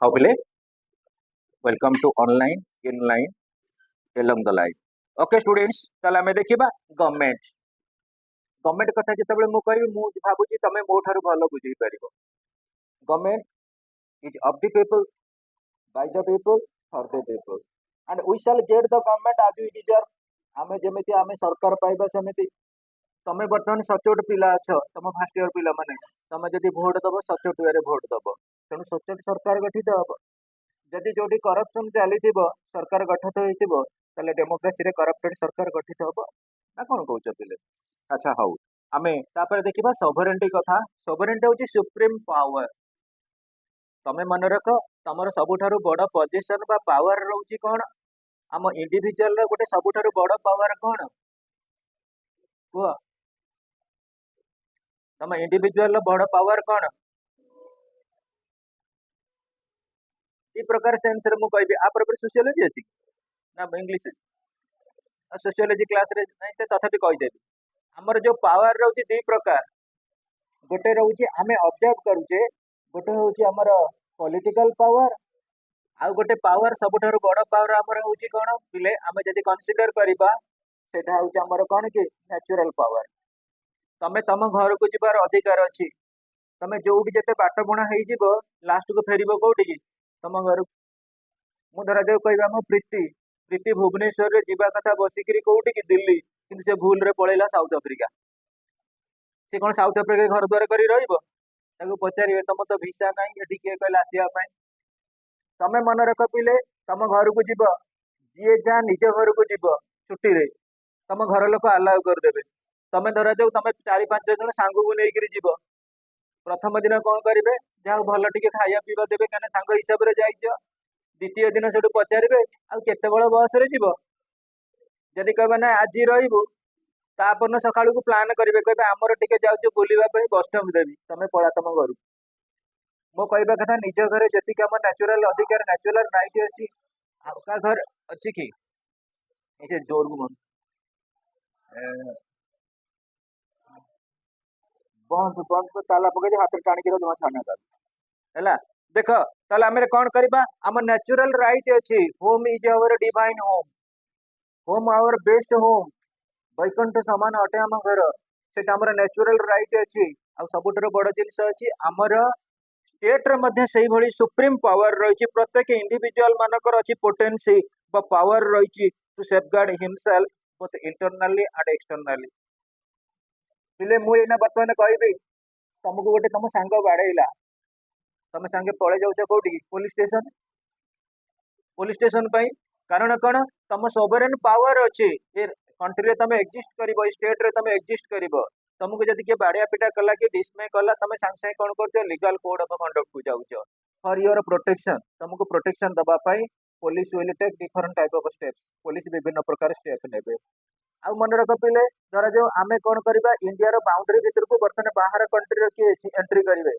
How will it? Welcome to online, inline, along the line. Okay, students, ତାହେଲେ ଆମେ ଦେଖିବା government government କଥା ଯେତେବେଳେ ମୁଁ କହିବି ମୁଁ ଭାବୁଛି ତମେ ମୋ ଠାରୁ ଭଲ ବୁଝେଇ ପାରିବ। Government ease of the people, Bai the people, for the people, and we shall get the government as we deserve। ଆମେ ଯେମିତି ଆମେ ସରକାର ପାଇବା ସେମିତି। ତମେ ବର୍ତ୍ତମାନ ସଚୋଟ ପିଲା ଅଛ, ତମ ଫାର୍ଷ୍ଟ ଇୟର ପିଲାମାନେ, ତମେ ଯଦି ଭୋଟ ଦବ ସଚୋଟ ୱେରେ ଭୋଟ ଦବ, ତେଣୁ ସଚୋଟ ସରକାର ଗଠିତ ହବ। ଯଦି ଯୋଉଠି କରପ୍ସନ ଚାଲିଥିବ ସରକାର ଗଠିତ ହେଇଥିବ ତାହେଲେ ଡେମୋକ୍ରେସିରେ କରପ୍ଟେଡ ସରକାର ଗଠିତ ହବ ନା କଣ କହୁଛ ପିଲେ? ଆଚ୍ଛା ହଉ, ଆମେ ତାପରେ ଦେଖିବା ସଭରେଣ୍ଟି କଥା। ସଭରେଣ୍ଟି ହଉଛି ସୁପ୍ରିମ ପାୱାର। ତମେ ମନେ ରଖ, ତମର ସବୁଠାରୁ ବଡ ପଜିସନ ବା ପାୱାର ରହୁଛି କଣ? ଆମ ଇଣ୍ଡିଭିଜୁଆଲ ର ଗୋଟେ ସବୁଠାରୁ ବଡ ପାୱାର କଣ କୁହ? ତମ ଇଣ୍ଡିଭିଜୁଆଲ ର ବଡ ପାୱାର କଣ? ଦି ପ୍ରକାର ସେନ୍ସ ରେ ମୁଁ କହିବି। ଆ ପରେ ସୋସିଓଲୋଜି ଅଛି ନା ଇଂଲିଶ ଅଛି? ସୋସିଓଲୋଜି କ୍ଲାସ ରେ ନାହିଁ ତ ତଥାପି କହିଦେବି। ଆମର ଯୋଉ ପାୱାର ରହୁଛି ଦି ପ୍ରକାର। ଗୋଟେ ରହୁଛି ଆମେ ଅବଜର୍ଭ କରୁଛେ, ଗୋଟେ ହଉଛି ଆମର ପଲିଟିକାଲ ପାୱାର, ଆଉ ଗୋଟେ ପାୱାର ସବୁଠାରୁ ବଡ ପାୱାର ଆମର ହଉଛି କଣ ପିଲେ? ଆମେ ଯଦି କନସିଡର କରିବା ସେଟା ହଉଛି ଆମର କଣ କି ନ୍ୟାଚୁରାଲ ପାୱାର। ତମେ ତମ ଘରକୁ ଯିବାର ଅଧିକାର ଅଛି। ତମେ ଯୋଉଠି ଯେତେ ବାଟ ବୁଣା ହେଇଯିବ ଲାଷ୍ଟକୁ ଫେରିବ କୋଉଠିକି? ତମ ଘରକୁ। ମୁଁ ଧରାଯାଉ କହିବା ଆମ ପ୍ରୀତି ପ୍ରୀତି ଭୁବନେଶ୍ୱରରେ ଯିବା କଥା ବସିକିରି କୋଉଠିକି? ଦିଲ୍ଲୀ, କିନ୍ତୁ ସେ ଭୁଲରେ ପଳେଇଲା ସାଉଥ ଆଫ୍ରିକା। ସେ କଣ ସାଉଥ ଆଫ୍ରିକା ଘର ଦ୍ୱାର କରି ରହିବ? ତାକୁ ପଚାରିବେ ତମ ତ ଭିସା ନାହିଁ, ଏଠି କିଏ କହିଲା ଆସିବା ପାଇଁ? ତମେ ମନେ ରଖ ପିଲେ, ତମ ଘରକୁ ଯିବ, ଯିଏ ଯାହା ନିଜ ଘରକୁ ଯିବ ଛୁଟିରେ, ତମ ଘର ଲୋକ ଆଲାଉ କରିଦେବେ। ତମେ ଧରାଯାଉ ତମେ 4-5 ଜଣ ସାଙ୍ଗକୁ ନେଇକିରି ଯିବ, ପ୍ରଥମ ଦିନ କଣ କରିବେ? ଯାହା ଭଲ ଟିକେ ଖାଇବା ପିଇବା ଦେବେ, କାହିଁକିନା ସାଙ୍ଗ ହିସାବରେ ଯାଇଛ। ଦ୍ୱିତୀୟ ଦିନ ସେଠୁ ପଚାରିବେ ଆଉ କେତେବେଳେ ବସ ରେ ଯିବ? ଯଦି କହିବେ ନା ଆଜି ରହିବୁ, ତାପର ସକାଳକୁ ପ୍ଲାନ କରିବେ, କହିବେ ଆମର ଟିକେ ଯାଉଛୁ ବୁଲିବା ପାଇଁ, ବଷ୍ଟମ ଦେବି, ତମେ ପଳା ତମ ଘରକୁ। ମୋ କହିବା କଥା, ନିଜ ଘରେ ଯେତିକି ଆମ ନ୍ୟାଚୁରାଲ ଅଧିକାର, ନ୍ୟାଚୁରାଲ ରାଇଟ୍ ଅଛି, ଆଉ କାହା ଘରେ ଅଛି କି? ଏ ଯେ ଜୋରକୁ ବନ୍ଦ ବନ୍ଦ ତାଲା ପକେଇ ହାତରେ ଟାଣିକି ଜମା ଛାଡୁନା ହେଲା। ଦେଖ, ତାହେଲେ ଆମେ କଣ କରିବା? ଆମ ନ୍ୟାଚୁରାଲ ରାଇଟ୍ ଅଛି, home is our divine home, home our best home, Vaikuntha ସମାନ ଅଟେ ଆମ ଘର, ସେଟା ଆମର ନ୍ୟାଚୁରାଲ ରାଇଟ୍ ଅଛି। ଆଉ ସବୁଠାରୁ ବଡ ଜିନିଷ ଅଛି ଆମର ଷ୍ଟେଟ ରେ ମଧ୍ୟ ସେଇଭଳି ସୁପ୍ରିମ ପାୱାର ରହିଛି। ପ୍ରତ୍ୟେକ ଇଣ୍ଡିଭିଜୁଆଲ ମାନଙ୍କର ଅଛି ପୋଟେନ୍ସି ବା ପାୱାର ରହିଛି to safeguard himself both internally and externally. ପିଲେ ମୁଁ ଏଇନା ବର୍ତ୍ତମାନ କହିବି, ତମକୁ ଗୋଟେ ତମ ସାଙ୍ଗ ବାଡେଇଲା, ତମେ ସାଙ୍ଗେ ପଳେଇ ଯାଉଛ କୋଉଠିକି? Police station. ପୋଲିସ ଷ୍ଟେସନ ପାଇଁ କାରଣ କଣ? ତମ ସୋଭରେନ୍ ପାୱାର ଅଛି, ଏ କଣ୍ଟ୍ରିରେ ତମେ ଏକ୍ଜିଷ୍ଟ କରିବ, ଏ ଷ୍ଟେଟରେ ତମେ ଏକ୍ଜିଷ୍ଟ କରିବ। ତମକୁ ଯଦି କିଏ ବାଡିଆ ପିଟା କଲା କି ଡିସମେ କଲା, ତମେ ସାଙ୍ଗେ ସାଙ୍ଗେ କଣ କରୁଛ? ଲିଗାଲ କୋଡ ଅଫ କଣ୍ଡକ୍ଟ କୁ ଯାଉଛ ଫର ୟୁର ପ୍ରୋଟେକ୍ସନ। ତମକୁ ପ୍ରୋଟେକ୍ସନ ଦବା ପାଇଁ police will take different type of steps. Police ବିଭିନ୍ନ ପ୍ରକାର ସ୍ଟେପ ନେବେ। ଆଉ ମନେ ରଖ ପିଲେ, ଧରାଯାଉ ଆମେ କଣ କରିବା? ଇଣ୍ଡିଆର ବାଉଣ୍ଡରୀ ଭିତରକୁ ବର୍ତ୍ତମାନ ବାହାର କଣ୍ଟ୍ରିର କିଏ ଏଣ୍ଟ୍ରି କରିବେ,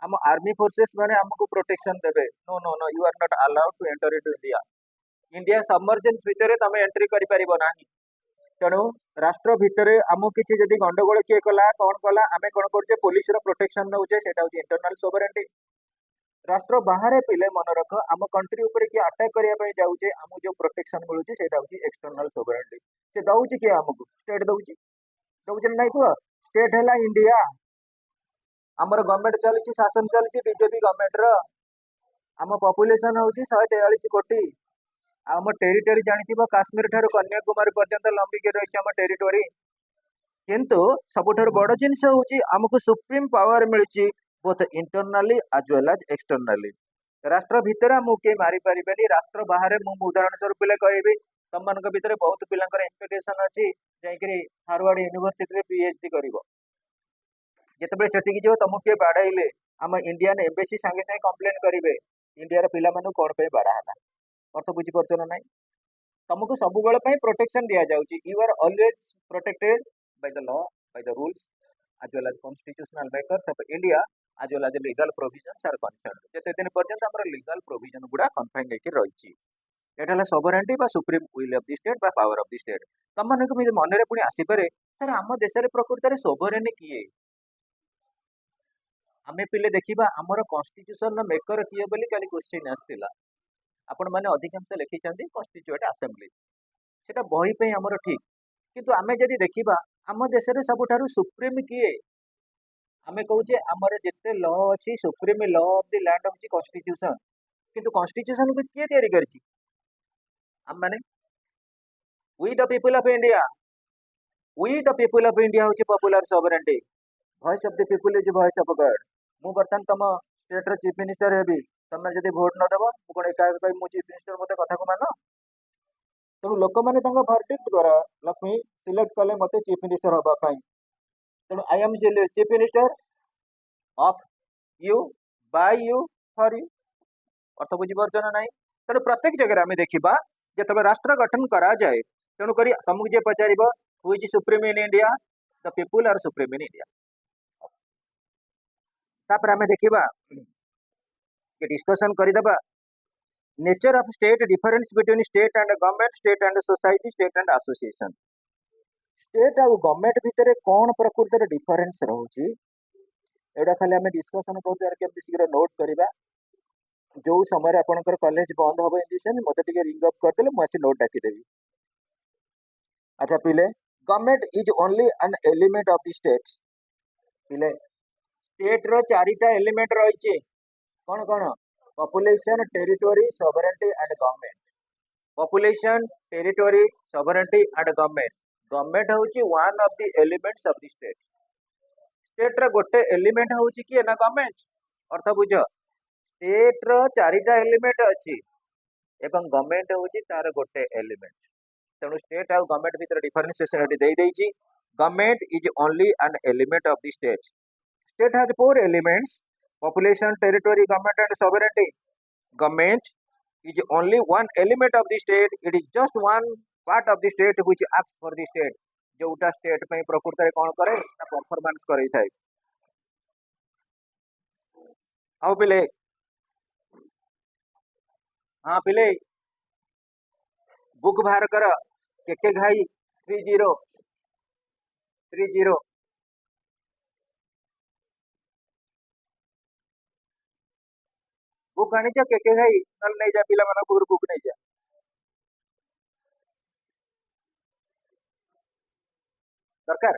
ଆମ ଆର୍ମି ଫୋର୍ସେସ ମାନେ ଆମକୁ ପ୍ରୋଟେକ୍ସନ ଦେବେ। No no no, you are not allowed to enter into India. India सबमर्जेंस ଭିତରେ ତମେ ଏଣ୍ଟ୍ରି କରିପାରିବ ନାହିଁ। ତେଣୁ ରାଷ୍ଟ୍ର ଭିତରେ ଆମକୁ କିଛି ଯଦି ଗଣ୍ଡଗୋଳ କିଏ କଲା, କଣ କଲା, ଆମେ କଣ କରୁଛେ? ପୋଲିସର ପ୍ରୋଟେକ୍ସନ ନଉଛେ, ସେଟା ହଉଛି ଇଣ୍ଟରନାଲ ସୋଭରେଣ୍ଟି। ରାଷ୍ଟ୍ର ବାହାରେ ପିଲେ ମନେ ରଖ, ଆମ କଣ୍ଟ୍ରି ଉପରେ କିଏ ଆଟାକ କରିବା ପାଇଁ ଯାଉଛେ, ଆମକୁ ଯୋଉ ପ୍ରୋଟେକ୍ସନ ମିଳୁଛି ସେଇଟା ହଉଛି ଏକ୍ସଟର୍ନାଲ ସୋଭରେଣ୍ଟି। ସେ ଦଉଛି କିଏ ଆମକୁ? ଷ୍ଟେଟ ଦଉଛି। ଦଉଛି ନା ନାଇଁ କୁହ? ଷ୍ଟେଟ ହେଲା ଇଣ୍ଡିଆ। ଆମର ଗଭର୍ଣ୍ଣମେଣ୍ଟ ଚାଲିଛି, ଶାସନ ଚାଲିଛି ବିଜେପି ଗଭର୍ଣ୍ଣମେଣ୍ଟ ର। ଆମ ପପୁଲେସନ ହଉଛି 143 କୋଟି। ଆଉ ଆମ ଟେରିଟୋରି ଜାଣିଥିବ, କାଶ୍ମୀର ଠାରୁ କନ୍ୟାକୁମାରୀ ପର୍ଯ୍ୟନ୍ତ ଲମ୍ବିକି ରହିଛି ଆମ ଟେରିଟୋରି। କିନ୍ତୁ ସବୁଠାରୁ ବଡ ଜିନିଷ ହଉଛି ଆମକୁ ସୁପ୍ରିମ ପାୱାର ମିଳିଛି ବୋଥ ଇଣ୍ଟରନାଲି ଆଜ ୱେଲ ଆଜ ଏକ୍ସଟର୍ନାଲି। ରାଷ୍ଟ୍ର ଭିତରେ ଆମକୁ କେହି ମାରି ପାରିବେନି, ରାଷ୍ଟ୍ର ବାହାରେ ମୁଁ ଉଦାହରଣ ସ୍ୱରୂପ କହିବି, ତମମାନଙ୍କ ଭିତରେ ବହୁତ ପିଲାଙ୍କର ଏକ୍ସପେକ୍ଟେସନ ଅଛି ଯାଇକିରି ହାର୍ଭାର୍ଡ ୟୁନିଭର୍ସିଟିରେ ପିଏଚଡି କରିବ। ଯେତେବେଳେ ସେଠିକି ଯିବ, ତମକୁ କିଏ ବାଡେଇଲେ, ଆମ ଇଣ୍ଡିଆନ ଏମ୍ବାସି ସାଙ୍ଗେ ସାଙ୍ଗେ କମ୍ପ୍ଲେନ କରିବେ ଇଣ୍ଡିଆର ପିଲାମାନଙ୍କୁ କଣ ପାଇଁ ବାଡା ହେଲା। ଅର୍ଥ ବୁଝିପାରୁଛ ନା ନାଇଁ? ତମକୁ ସବୁବେଳେ ପାଇଁ ପ୍ରୋଟେକ୍ସନ ଦିଆଯାଉଛି। You are always protected by the law, by the rules, as well as constitutional makers of India, as well as legal provisions are concerned। ଯେତେ ଦିନ ପର୍ଯ୍ୟନ୍ତ ଆମର ଲିଗାଲ ପ୍ରୋଭିଜନ ଗୁଡା କନଫାଇନ ହେଇକି ରହିଛି। ଏଟା ହେଲା ସୋଭରେଣ୍ଟି ବା supreme will of the state ବା ପାୱାର ଅଫ ଦି ଷ୍ଟେଟ। ତମମାନଙ୍କୁ ମନରେ ପୁଣି ଆସିପାରେ, ସାର୍ ଆମ ଦେଶରେ ପ୍ରକୃତରେ ସୋଭରେନ୍ କିଏ? आमे पिले देखिबा हमर कॉन्स्टिट्यूशन मेकर किए बोली काली क्वेश्चन आस्तिला आपण माने अधिकांश लिखिछन्ती कॉन्स्टिट्यूएंट असेंबली सेटा बही पे हमर ठीक किंतु आमे जदि देखिबा आम देश रे सबुठारु सुप्रीम किए आमे कहूचे हमर जेते लॉ अछि supreme law of the land अछि कॉन्स्टिट्यूशन किंतु कॉन्स्टिट्यूशन को किए तयारी करछि हम माने we the people of India we the people of India होछि popular sovereignty voice of the people is voice of God मु बर्तन तम स्टेट रो चीफ मिनिस्टर हेबी तमे जदि वोट न देबो मु कोन एका कहि मु चीफ मिनिस्टर मते कथा को मानो तेणु लोक मैंने भर्डिक्ट द्वारा लक्ष्मी सिलेक्ट कले मते चीफ मिनिस्टर हवा तेणु I am chief minister of you by you for you अर्थ बुझीपार ना ना तेणु प्रत्येक जगह आम देखा जो राष्ट्र गठन करा जाए तेणुक तुमको जी पचार who is supreme in India the people are supreme in India तापर आम देखा डिस्कशन करदेबा nature of state difference between state and government state and society state and association state आउ गवर्नमेंट भितर कौन प्रकृति में डिफरेंस रोचे एटा खाली आम डिस्कसन कर शीघ्र नोट करवा जो समय आपंकर कॉलेज बंद हम इन मत रिंग अप करदे मुझे नोट डाकीदेवी अच्छा पिले government is only an element of the state पिले स्टेट रो चारिटा एलिमेंट रही कौन कौन population territory sovereignty and government population territory sovereignty and government government होची one of the elements of the state state रो गोटे एलिमेंट होची कि ना गवर्नमेंट अर्थ बुझ स्टेट रो चारिटा एलिमेंट अछि एवं गवर्नमेंट होची तार गोटे एलिमेंट तेणु स्टेट आउ गवर्नमेंट भीतर डिफरेंशिएशन एटी दे देइची government is only an element of the state state has four elements population territory government and sovereignty government is only one element of the state it is just one part of the state which acts for the state जोटा state पे प्रकृत रे कोन करे ना performance करै थाए आओ पिले हां पिले बुक बाहर कर के घाई 30 बुक आनी के घाई नल नहीं जा पिला मन बुक नहीं जा दरकार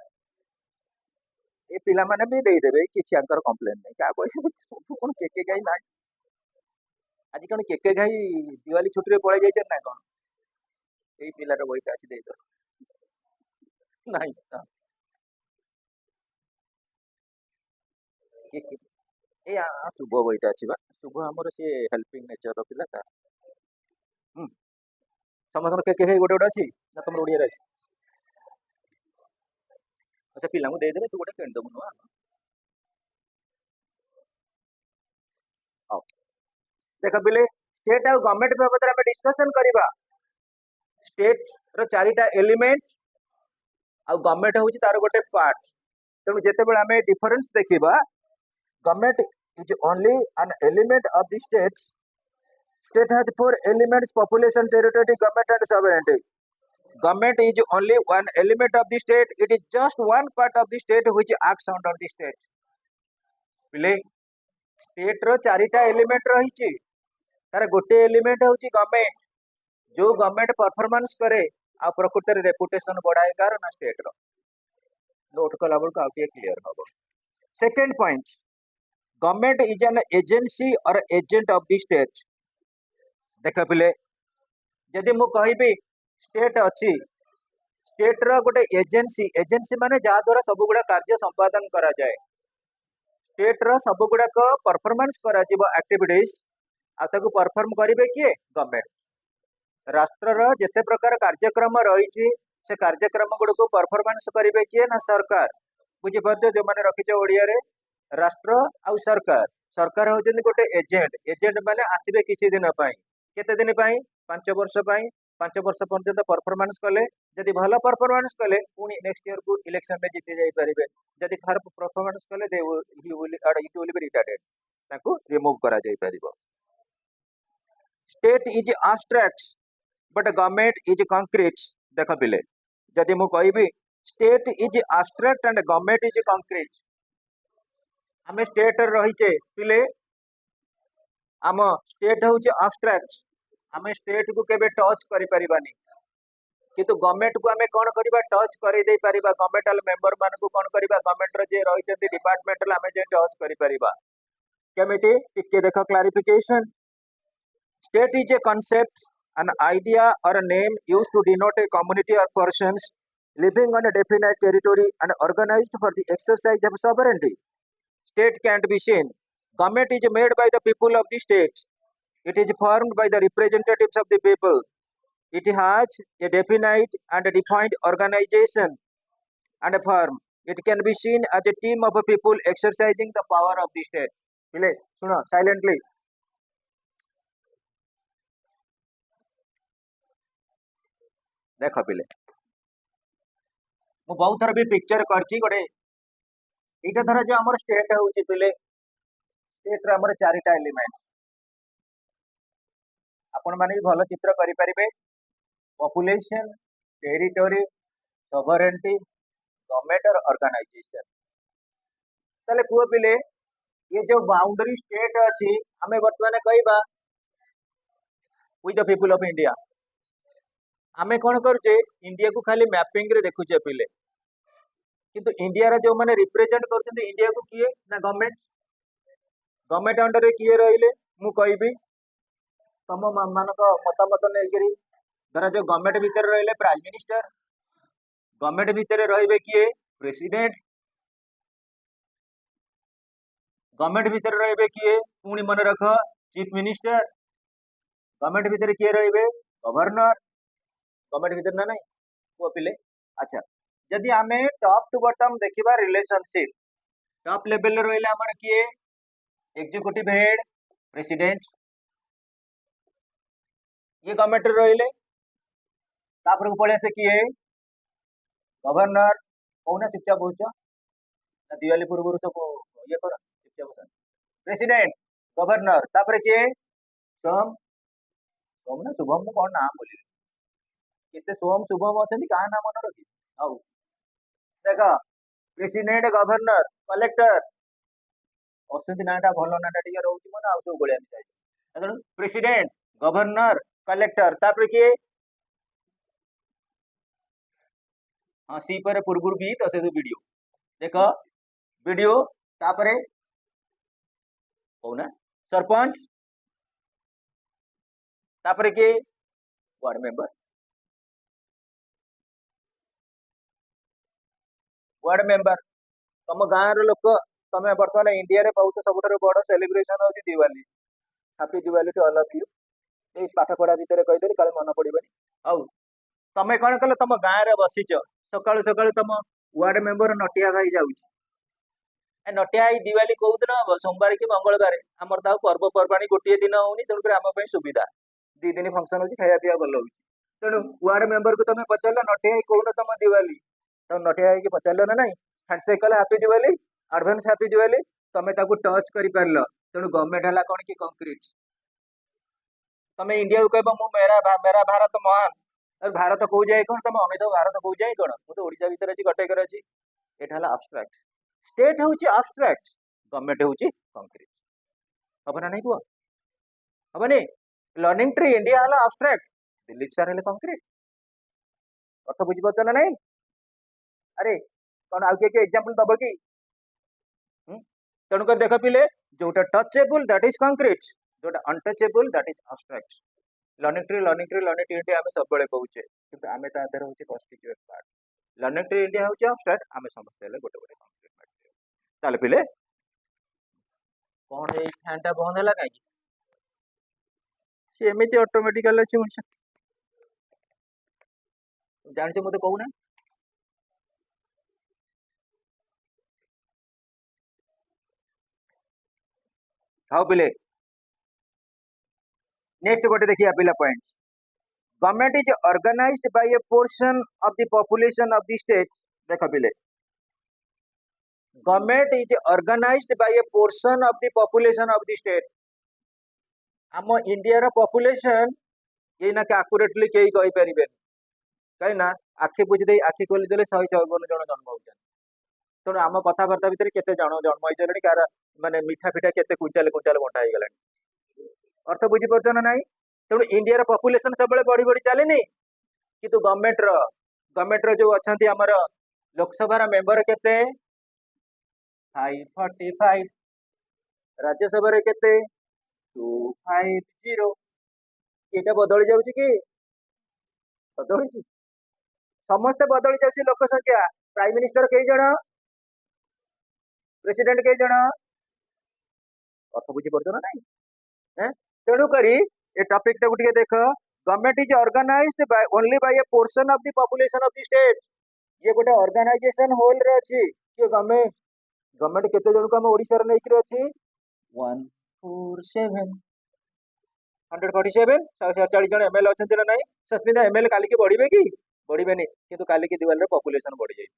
ए पिला माने भी दे देबे किछि अंकर कंप्लेन नहीं का कोइ कोन के घाई ना आज कौन के घाई दिवाली छुट्टी रे पळे जाय ना कोन ए पिलार बहिटा अछि दे दो नहीं ए शुभ बहिटा अछि बा शुभ हमर से हेल्पिंग नेचर रो पिला का समस्त के घाई गोटे गोटे अछि ना तुम ओडिया रे अछि अच्छा पिला दे दे तू गोटे किन दबु नुआ देख पिले स्टेट आ गवर्नमेंट बाबद में डिस्कशन करवा स्टेट रो चारिटा एलिमेंट आ गवर्नमेंट होची तार गोटे पार्ट तेणु जिते बेले आम डिफरेंस देखा government is only an element of the state state has four elements population territory government and sovereignty government is only one element of the state it is just one part of the state which acts under the state पिले state रो चारिटा element रही तार गोटे element होची government जो government performance करे आ प्रकृति रे रेपुटेशन बढ़ाए कार ना स्टेट रो नोट कला बल का आउटे क्लियर हो second point government is an agency और एजेंट ऑफ द स्टेट देख पिले जदि मु कहबी स्टेट अच्छी स्टेट रो गोटे एजेंसी एजेंसी माने जहा द्वारा सब गुडा कार्य संपादन करा जाए स्टेट रो सब गुडा को परफॉर्मेंस करा जीवो एक्टिविटीज आ ताको परफॉर्म करिवे किए गवर्नमेंट राष्ट्र रो जेते प्रकार कार्यक्रम रही से कार्यक्रम गुड को परफॉर्मेंस करिवे किए ना सरकार बुझी पाछो जो माने रखिछो ओडिया रे राष्ट्र आ सरकार सरकार होचंदी गोटे एजेंट माने आसीबे किछि दिन पई केते दिन पई 5 वर्ष पई 5 वर्ष पर्यंत परफॉर्मेंस कले जदि भल परफॉर्मेंस कले पुनी नेक्स्ट ईयर को इलेक्शन में जीते जाई परिबे जदि खराब परफॉर्मेंस कले दे इट विल बी रिटायर्ड ताको रिमूव करा जाई परिबो state is abstract but government is concrete देख पिले जदि मु कहबी state is abstract and government is concrete आमे स्टेट रहीचे पिले आम स्टेट हूँ अब्स्ट्रैक्ट आमे स्टेट को केबे टच करि परिबानी किंतु गवर्नमेंट को आमे कौन करबा टच करि दे परिबा गवर्नमेंटल मेंबर मान को कौन करबा गवर्नमेंट रे जे रहिचंती डिपार्टमेंटल आमे जे टच करि परिबा केमिति टिके देखो clarification state is A concept an idea or a name used to denote a community or persons living on a definite territory and organized for the exercise of sovereignty. State can't be seen. Government is made by the people of the state. It is formed by the representatives of the people. It has a definite and a defined organization and a firm. It can be seen as a team of people exercising the power of the state. Pile, suno silently. देख पिले मु बहुत थर भी picture करची गोटे एटा धर जो हमर स्टेट होची पिले स्टेट रे हमर चारिटा एलिमेंट आपण माने भी भलो चित्र करि परिबे पॉपुलेशन टेरिटोरी सॉवरेंटी गवर्नमेंट और ऑर्गेनाइजेशन तले पुओ पिले ये जो बाउंड्री स्टेट अछि हमें वर्तमान कहबा we the people of India आमे कौन करुचे इंडिया को खाली मैपिंग रे देखुचे पिले किंतु इंडिया रा जो माने रिप्रेजेंट करछन इंडिया को किए ना गवर्नमेंट अंडर रे किए रहिले मु कहबी तम मानक मतामत नेगिरी धर जो गवर्नमेंट भीतर रहिले प्राइम मिनिस्टर गवर्नमेंट भीतर रहिबे किए प्रेसिडेंट गवर्नमेंट भीतर रहिबे किए पुणी मन रख चीफ मिनिस्टर गवर्नमेंट भीतर किए रहिबे गवर्नर गवर्नमेंट भीतर ना नहीं वो पिले अच्छा जदि आमे टॉप टू बॉटम देखिबा रिलेशनशिप टॉप लेवल रे रहले हमर किए एग्जीक्यूटिव हेड प्रेसिडेंट ये गवर्नमेंट रे रहले तापर को पळे से किए गवर्नर कोना चुपचाप होछ ना दिवाली पूर्व सब ये कर चुपचाप बस प्रेसिडेंट गवर्नर तापर किए सोम सोम ना शुभम को कोन नाम बोली केते सोम शुभम अछंती का नाम मन रखी आउ देखा प्रेसिडेंट गवर्नर कलेक्टर अछंती नाटा भलो नाटा टिके रहउची मन आउ सब गोलिया मिसाई एतन प्रेसिडेंट गवर्नर कलेक्टर तापर के हां सी पर पूर्व भी तो से वीडियो देखो वीडियो तापर कोना सरपंच तापर के वार्ड मेंबर वार्ड मेंबर तम गाँव रो लोक तमे वर्तमान इंडिया रे बहुत सबुठार बड़ सेलिब्रेशन होची Diwali happy Diwali to all of you ए पाठ पढ़ा भीतर कहिदेली काले मन पड़िबनी आउ तमे कौन कल तम गाँव रे बसीच सकाळु सकाळु तम वार्ड मेंबर नटिया भाई जाउची ए नटिया आई दिवाली कौ दिन हम सोमवार कि मंगलवार हमर ता पर्व पर्वाणी गोटे दिन होनी तेणुकर आम सुविधा 2 दिन फंक्शन होची खाया पिया भल होची तेणु वार्ड मेंबर को तमे पचारल नटिया आई कौन तम दिवाली तो नटिया आई पचारल ना नहीं हैंडशेक कले happy Diwali advance happy Diwali तमे ताकू टच करि पारल तेणु गवर्नमेंट हला कोन कि कंक्रीट तमे इंडिया को कहबो मु मेरा भारत महान और भारत को जाए कोन तमे अमित भारत को जाए कोन मु तो ओडिसा भीतर अछि कटक रे अछि एटा हला एब्स्ट्रैक्ट स्टेट होची एब्स्ट्रैक्ट गवर्नमेंट होची कंक्रीट हबना नहीं को हबनी लर्निंग ट्री इंडिया हला एब्स्ट्रैक्ट दिल्ली सर हले कंक्रीट अर्थ बुझी पछ ना नहीं अरे कौन आउ के एग्जांपल दबो कि तेणुक देख पिले जोटा टचेबल दैट इज कंक्रीट जोटा untouchable that is abstract learning tree India आमे सब बेले कहूचे किंतु आमे ता अंदर होचे constituent part learning tree India होचे एब्स्ट्रैक्ट आमे समस्त ले गोटे गोटे कंक्रीट पार्ट ताले पिले कौन ए फैनटा बंद हला काई से एमिति ऑटोमेटिकली अछि मुछ जानचे मते कहू ना हाउ पिले नेक्स्ट गोटे देखिए पिला point government is organised by a portion of the population of the state देख पिले government is organised by a portion of the population of the state आम इंडिया रो पॉपुलेशन ये ना के एक्यूरेटली केही कहि परिबे कहीं ना आखि बुझी दे आखि खोली देले 154 जन जन्म होउछन तेणु आम कथबार्ता भितर केते जन जन्म होइछलेनी कार माने मिठा फिठा केते क्विंटाल क्विंटाल बंटा हो गलानी अर्थ बुझी परछ ना नहीं तेणु इंडिया रो पॉपुलेशन सब बढ़ी बढ़ी चलेनी किंतु गवर्नमेंट रो जो अछंती हमर लोकसभा रा मेंबर केते 545 राज्यसभा रे केते 250 एटा बदली जाउची कि बदली समस्त बदली जाउची लोक संख्या प्राइम मिनिस्टर कई जण प्रेसिडेंट कई जण अर्थ बुझी परछ ना नहीं हैं तेणु करी ए टॉपिक टाକୁ ଟିକେ देख government is organised by only by a portion of the population of the state ये गोटे ऑर्गेनाइजेशन होल रे अछि कि गवर्नमेंट केते जण को हम ओडिसा रे नेकरी अछि 147 147 140 जन एमएल अछंती ना नहीं सस्मिता एमएल काली के बढ़िबे कि बढ़िबेनी किंतु काली के दिवाल रे पॉपुलेशन बढ़ी जाई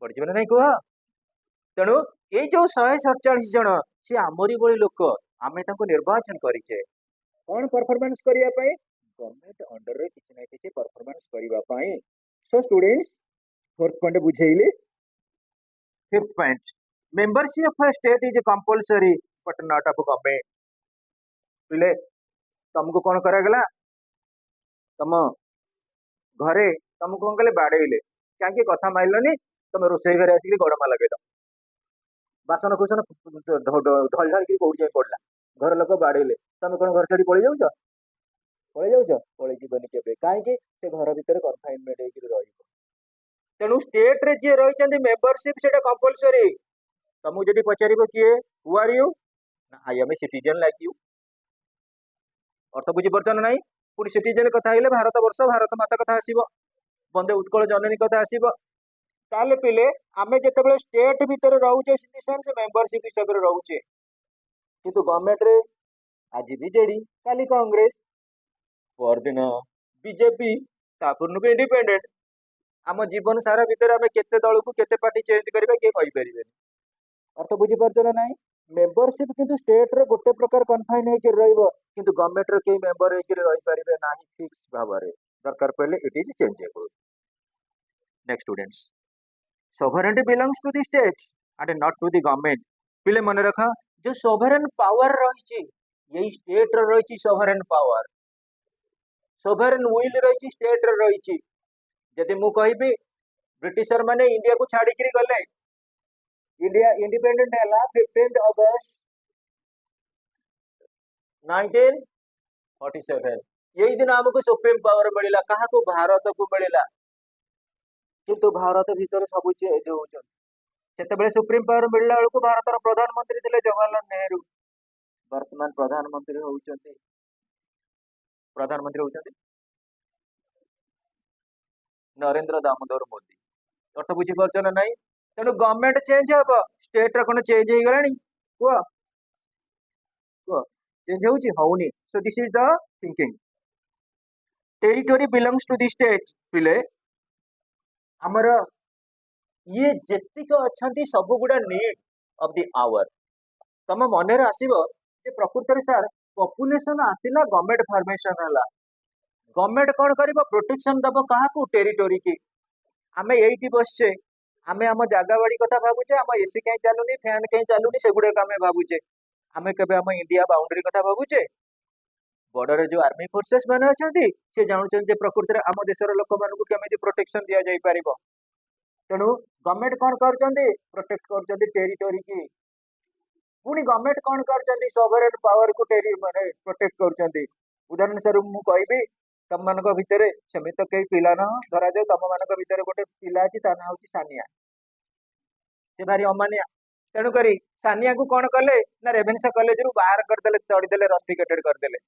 बढ़ी जबे नहीं कुह तेणु ये जो 147 जन सी आमरी बड़ी लोक आमे ताको निर्वाचन करिचे कौन परफॉर्मेंस करिया पई गवर्नमेंट अंडर रे किछि ना किछि परफॉर्मेंस करिवा पई सो स्टूडेंट्स फोर्थ पॉइंट बुझेइली fifth point membership of state is compulsory but not of government पिले तुमको कौन करा गला तुम घरे तुमको कौन कले बाड़ेइले काहे कथा माइलनी तुम रोसई घरे आसी गड़मा लगे बासन कुसन ढल ढाल की कोड़ी जाई पड़ला घर लोक बाड़ेइले तुम कौन घर छाड़ी पळै जाउछ पळै जीवनी केबे काहे से घर भीतर कन्फाइनमेंट हेकि रहिबो तेणु स्टेट रे जे रहिचंदी मेंबरशिप सेटा कंपलसरी तुमको जदि पचारिबो किए who are you I am a citizen like you अर्थ बुझी परछ ना नहीं पुणी सिटीजन कथा आइले भारत वर्ष भारत माता कथा आसीबो बंदे उत्कल जननी कथा आसीबो ताले पिले आमे जेतेबेले स्टेट भीतर रहउचे सिटीजन से मेंबरशिप हिसाब रे रहउचे किंतु गवर्नमेंट रे आज बीजेडी काली कांग्रेस परदिन बीजेपी तापुरनु के इंडिपेंडेंट आम जीवन सारा भीतर आमे केते दल को केते पार्टी चेंज करबे के कहि परिबे अर्थ बुझी परछ ना नहीं मेंबरशिप किंतु स्टेट रे गोटे प्रकार कन्फाइन हे के रहइबो किंतु गवर्नमेंट रे के मेंबर हे के रहि परिबे नाही फिक्स भाबरे दरकार पहले it is changeable next students sovereignty belongs to the states and not to the government पिले मन रखा जो sovereign power रही यही स्टेट रही sovereign power sovereign will रही स्टेट रही जदि मु कहबी ब्रिटिशर माने इंडिया को छाड़ी करी गले इंडिया इंडिपेंडेंट हैला 15 अगस्त 1947 यही दिन हमको सुप्रीम पावर मिलला कहा को भारत को मिलला किंतु भारत भीतर सब चेंज होचन सेतेबेले सुप्रीम पावर मिलला बेलको भारत रो प्रधानमंत्री थिले जवाहरलाल नेहरू वर्तमान प्रधानमंत्री होउचंती नरेंद्र दामोदर मोदी अर्थ बुझी परछ ना नहीं तेणु गवर्नमेंट चेंज हम स्टेट रे कोन चेंज हो गलानी कुह कुह चेंज होउची होउनी so this is the thinking territory belongs to the state पिले हमर ये जेतिक अछंती सब गुडा नीड ऑफ द आवर तम मन रे आसीबो जे प्रकृति रे सर पॉपुलेशन आसिला गवर्नमेंट फॉर्मेशन हला गवर्नमेंट कोन करिवो प्रोटेक्शन दबो काहा को टेरिटरी की आमे एइटी बसचे आमे हम जागा बाड़ी कथा भाबुचे हम एसी कहीं चालुनी फैन कहीं चालुनी सेगुडे का आमे भाबुचे आमे कबे हम इंडिया बाउंड्री कथा भाबुचे बॉर्डर जो आर्मी फोर्सेस माने अछंती से जानउछन जे प्रकृति रे हम देशर लोक मानको केमिति प्रोटेक्शन दिया जाई परिबो तेणु गवर्नमेंट कौन कर प्रोटेक्ट कर टेरिटरी की पुणी गवर्नमेंट कौन कर सोवरेन पावर को टेरी माने प्रोटेक्ट कर उदाहरण स्वरूप मु कहबी तम मान भितर सेमि तो कई पिला न धरा जाऊ तम मान भितर गोटे पिला अछि ता ना होची सानिया से भारी अमानिया तेणु करी सानिया को कौन कले ना रेभेन्सा कॉलेज रु बाहर करदेले तड़ीदेले रस्टिकेटेड करदेले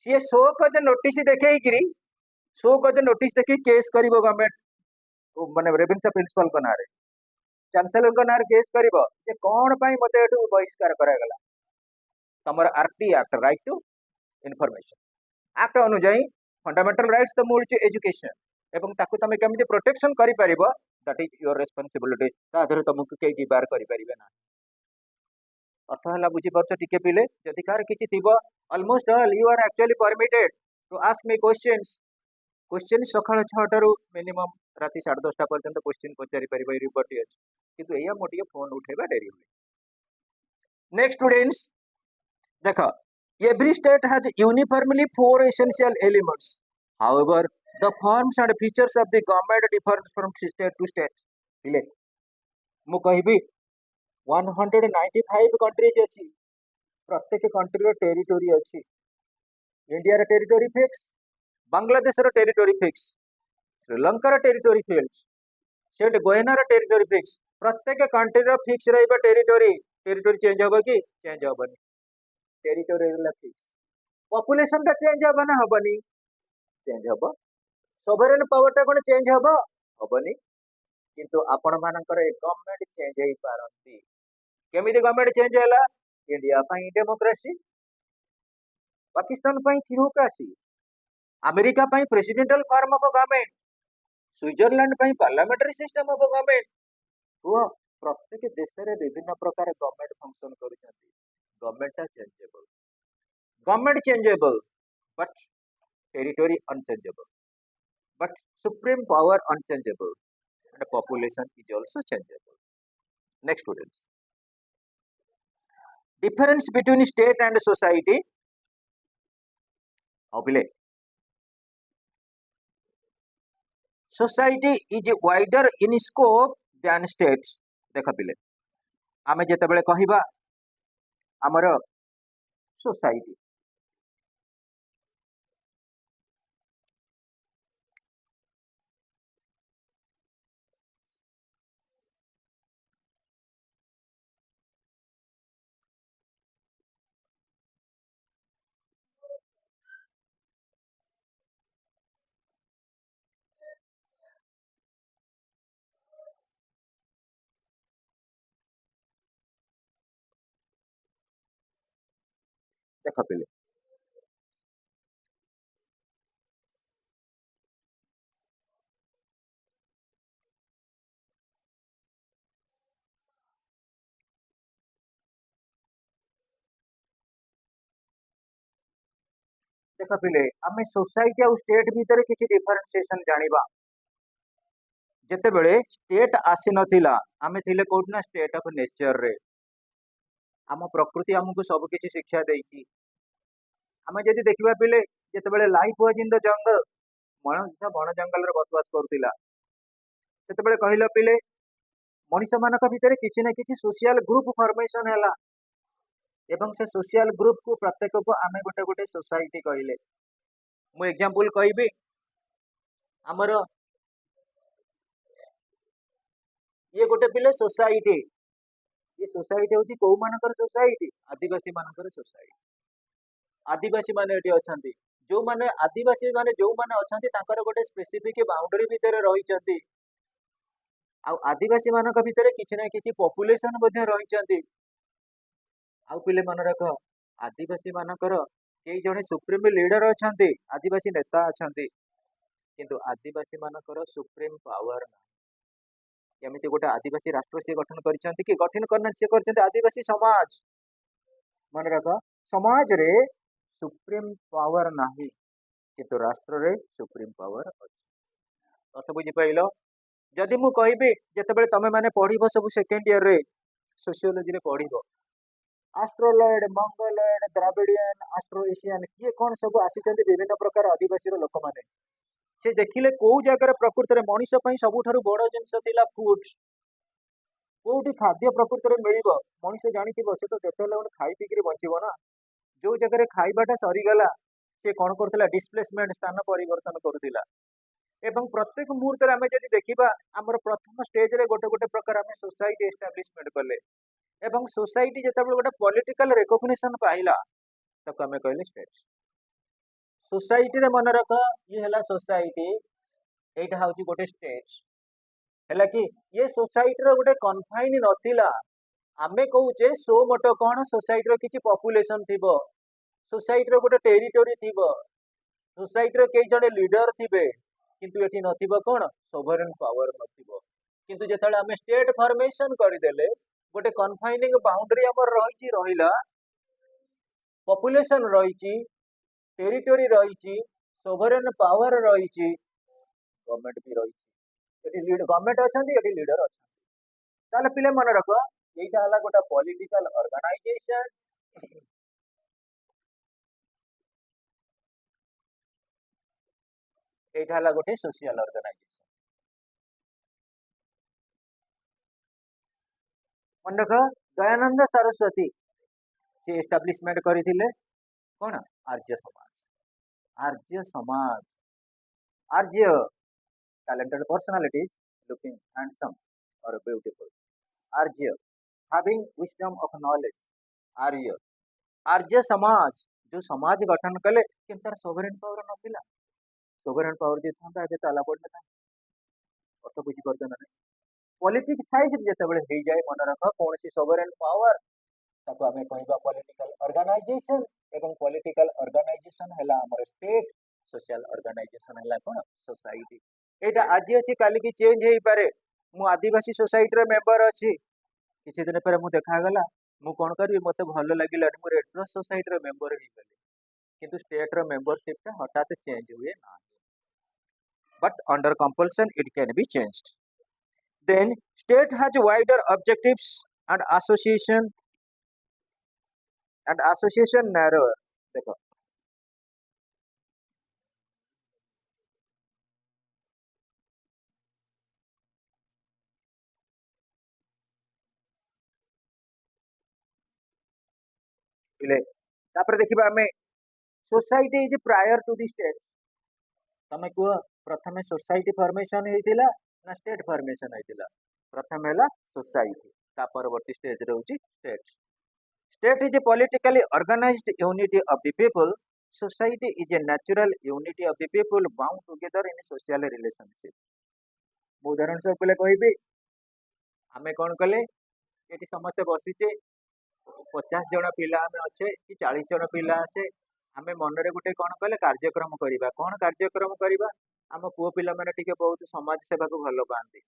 सी शो कज नोटिस देखई शो कज नोटिस देखी केस करिवो गवर्नमेंट माने रेभेन्सा प्रिंसिपल को नारे चांसलर को नारे केस करिवो जे कोन पई मते एटू बहिष्कार करा गला तमर RT act right to information act अनुଯାୟୀ फंडामेंटल राइट्स तो मिलुची एजुकेशन एवं ताकू तमे केमिति प्रोटेक्शन करि परिबो दैट इज योर रिस्पांसिबिलिटी ता धरे तुमको केई डिबार करि परिबे ना अर्थ हला बुझी परछ टिके पिले जदि कार किछि थिबो almost all you are actually permitted to ask me questions question सकाळ 6 मिनिमम राति 10:30 पर्यंत क्वेश्चन पचारि परिबा रिपोर्ट अछि किंतु एया मोटिए फोन उठेबा डेरी हुए। नेक्स्ट स्टूडेंट्स देखो every state has uniformly four essential elements, however the forms and features of the government differ from state to state। ले मु कहबी 195 कंट्रीज अछि, प्रत्येक कंट्री रो टेरिटोरी अछि। इंडिया रो टेरिटोरी फिक्स, बांग्लादेश रो टेरिटोरी फिक्स, श्रीलंका रो territory fix, set Guyana रो territory fix. प्रत्येक country रो fix रहइबा territory, territory change होबो कि change होबनी, territory fix. Population का चेंज होबा ना होबनी, चेंज होबो। सोवरेन पावर टा कोन चेंज होबो होबनी, किंतु आपण मानकर गवर्नमेंट चेंज होई पारंती। केमिति गवर्नमेंट चेंज होला? इंडिया पई डेमोक्रेसी, पाकिस्तान पई थियोक्रेसी, अमेरिका पई presidential form of government, Switzerland पई पार्लियामेंटरी सिस्टम ऑफ गवर्नमेंट। वो प्रत्येक देश रे विभिन्न प्रकार गवर्नमेंट फंक्शन करूछंती। गवर्नमेंट टा changeable, government changeable but territory unchangeable, but supreme power unchangeable and population is also changeable। Next students, difference between state and society। obile society is wider in scope than states। देख पिले आमे जेतेबेले कहिबा हमर society, देख पिले देख पिले आमे society और स्टेट भीतर किछि डिफरेंशिएशन जानिबा। जेतेबेले स्टेट आसी नथिला आमे थिले कोठना स्टेट ऑफ नेचर रे, आम प्रकृति हमको सब किछि शिक्षा देइछि। आमे जदि देखिबा पिले जेतेबेले life was in the jungle, मनुष्य बन जंगल रे बसवास करथिला, सेतेबेले कहिला पिले मनुष्य मानक भितर किछि ना किछि सोशल ग्रुप फॉर्मेशन हैला एवं से सोशल ग्रुप को प्रत्येक को आमे गोटे गोटे सोसाइटी कहिले। मु एग्जांपल कहबी हमर ये गोटे पिले सोसाइटी, ये सोसाइटी होची को मानकर सोसाइटी, आदिवासी मानकर सोसाइटी। आदिवासी माने एटी अछंती, जो माने आदिवासी माने जो माने अछंती तांकर गोटे स्पेसिफिक बाउंड्री भितर रहिचंती। आ आदिवासी मानक भितर किछि ना किछि पॉपुलेशन मध्ये रहिचंती। आ पिले मन रख आदिवासी मानकर केई जणे सुप्रीम लीडर अछंती, आदिवासी नेता अछंती, किंतु आदिवासी मानकर सुप्रीम पावर ना। एमिति गोटे आदिवासी राष्ट्र से गठन करिसंती कि गठन करना से करचंती आदिवासी समाज। मन रख समाज रे सुप्रीम पावर नाही किंतु राष्ट्र रे सुप्रीम पावर अछि। अर्थ बुझी पाइलो? जदि मु कहबी जेतेबेले तमे माने पढिबो सब सेकेंड ईयर रे सोशियोलॉजी रे पढिबो, एस्ट्रोलॉइड, मंगोलॉइड, द्राविडियन, एस्ट्रो एशियन किए कोन सब आसीचंती विभिन्न प्रकार आदिवासी रो लोक माने। से देखिले को जगह प्रकृति रे मनुष्य पई सबुठारु बड़ जिंस थिला फूड। कोठी खाद्य प्रकृति रे मिलिबो मनुष्य जानिथिबो, से तो जेते लेवन खाई पी के बंचिबो ना। जो जगह खाइबाटा सरी गला से कोन करथिला डिस्प्लेसमेंट स्थान परिवर्तन करथिला। एवं प्रत्येक मुहूर्त रे आमे जदि देखिबा हमर प्रथम स्टेज रे गोटे गोटे प्रकार आमे सोसाइटी एस्टैब्लिशमेंट कले एवं सोसाइटी जेतेबेले गोटे पॉलिटिकल रिकॉग्निशन पाइला तक आमे कहले स्टेट। सोसाइटी रे मन रख ये हला सोसाइटी, एटा हाउची गोटे स्टेट हला कि ये सोसाइटी रो गोटे कन्फाइन नथिला। आमे कहूचे सो मट कोन सोसाइटी रो किछि पॉपुलेशन थिबो, सोसाइटी रो गोटे टेरिटोरी थिबो, सोसाइटी रो केई जणे लीडर थिबे, किंतु एठी नथिबो कोन सोवरेन पावर नथिबो। किंतु जेतले आमे स्टेट फॉर्मेशन करिदेले गोटे कन्फाइनिंग बाउंड्री हमर रहिछि, रहिला पॉपुलेशन रहिछि, टेरिटोरी रहिछि, सोवरेन पावर रही गवर्नमेंट भी रही लीड गवर्नमेंट अच्छा लीडर अच्छा ताले पिले मन रख यहीटा हला गोटा पॉलिटिकल ऑर्गेनाइजेशन एटा हला गोटे सोशल ऑर्गेनाइजेशन मन रख दयानंद सरस्वती से एस्टाब्लिशमेंट करथिले कोन आर्य समाज आर्य talented personalities looking handsome or beautiful Arya having wisdom of knowledge आर्य आर्य समाज जो समाज गठन कले किंतु तार सोवरेन पावर नथिला सोवरेन पावर दे था एबे ताला पड़ने था अर्थ बुझी करते ना पॉलिटिक्स साइज जेतेबेले हे जाय मन रख कोनसी सोवरेन पावर ताको आमे कहबा पॉलिटिकल ऑर्गेनाइजेशन एवं पॉलिटिकल ऑर्गेनाइजेशन हैला हमर स्टेट सोशल ऑर्गेनाइजेशन हैला कोन सोसाइटी एटा आज अछि काली की चेंज हेई पारे मु आदिवासी सोसाइटी रे मेंबर अछि किछि दिन पर मु देखा गला मु कोन करबी मते भलो लागिला मु रेड क्रॉस सोसाइटी रे मेंबर हेई गली किंतु स्टेट रो मेंबरशिप ता हठात चेंज हुए ना but under compulsion it can be changed then state has wider objectives and association narrower देखो पिले तापर देखिबा हमें society is prior to the state तमे को प्रथमे सोसाइटी फॉर्मेशन हेतिला ना स्टेट फॉर्मेशन हेतिला प्रथम हैला सोसाइटी ता परवर्ती स्टेज रहउची state state is a politically organized unity of the people society is a natural unity of the people bound together in a social relationship उदाहरण सब पहले कहबी आमे कोन कले एटी समस्त बसिचे 50 जन पिला आमे अच्छे कि 40 जन पिला अच्छे आमे मनरे गोटे कोन कले कार्यक्रम करिबा कोन कार्यक्रम करिबा आम पुओ पिला माने टिके बहुत समाज सेवा को भलो पांती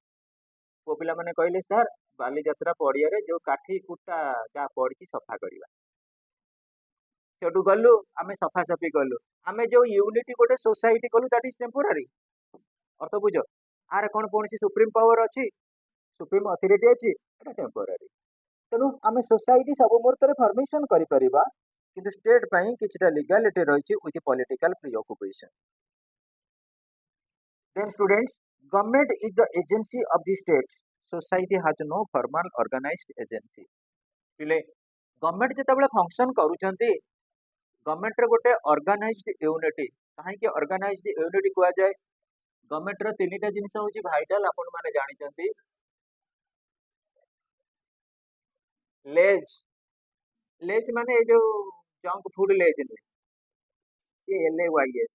पुओ पिला माने कहले सर बाली यात्रा पड़िया रे जो काठी कुटा जा पड़ची सफा करिबा सेटू गलु आमे सफा सफी गलु आमे जो यूनिटी गोटे सोसाइटी कलु दैट इज टेम्पोररी अर्थ बुझ आरे कोन कोनसी सुप्रीम पावर अछि सुप्रीम अथॉरिटी अछि एटा टेम्पोररी तेणु आम सोसाइटी सब मुहूर्त फर्मेसन कर स्टेट किछटा लीगालिटी रही with political preoccupation then students government is the agency of the state society has no formal organized agency पिले गवर्नमेंट जेतेबेले फंक्शन करूछंती गवर्नमेंट रे गोटे ऑर्गेनाइज्ड यूनिटी काहे कि ऑर्गेनाइज्ड यूनिटी कुआ जाय गवर्नमेंट रो तीनटा जिंस होची भाइटल आपण माने जानि चंती लेज लेज माने जो जंक फूड लेज ने ये LAYS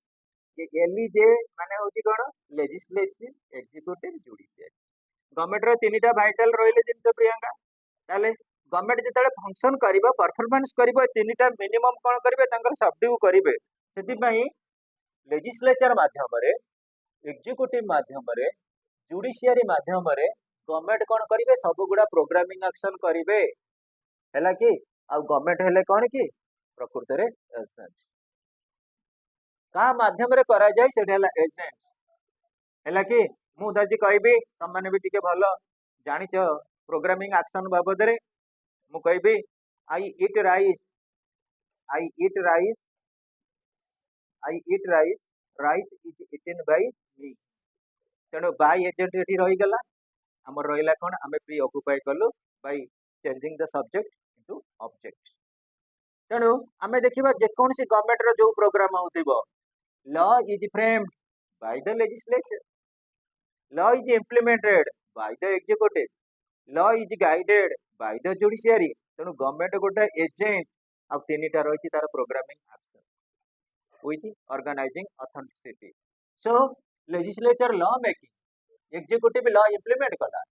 ये LEJ माने होची कोन लेजिस्लेटिव एग्जीक्यूटिव जुडिशियल गवर्नमेंट रो तीनटा भाइटल रोइले जिंस प्रियंका ताले गवर्नमेंट जेतेबेले फंक्शन करिबा परफॉर्मेंस करिबा तीनटा मिनिमम कोन करिवे तांकर सबड्यू करिवे सेति पई लेजिस्लेचर माध्यम रे एग्जीक्यूटिव माध्यम रे जुडिशियरी माध्यम रे गवर्नमेंट कोन करिवे सब गुडा प्रोग्रामिंग एक्शन करिवे हैला कि आ गवर्नमेंट हेले कोन कि प्रकृत रे एजेंट का माध्यम रे करा जाय सेटा हैला एजेंट हैला कि मु दाजी कहबी तुम माने भी टिके भलो जानिच प्रोग्रामिंग एक्शन बाबद रे मु कहबी I eat rice I eat rice I eat rice rice is eaten by me तेणु बाय एजेंट एठी रही गला हमर रहिला कोन हमें प्री ऑक्युपाई करलु by changing the subject into object तेणु आमे देखिबा जे कोनसी गवर्नमेंट रो जो प्रोग्राम होतिबो law is framed by the legislature law is implemented by the executive law is guided by the judiciary तेणु गवर्नमेंट गोटे एजेंट आ तीनटा रही तार programming action with organizing authenticity so legislature law making executive law implement कला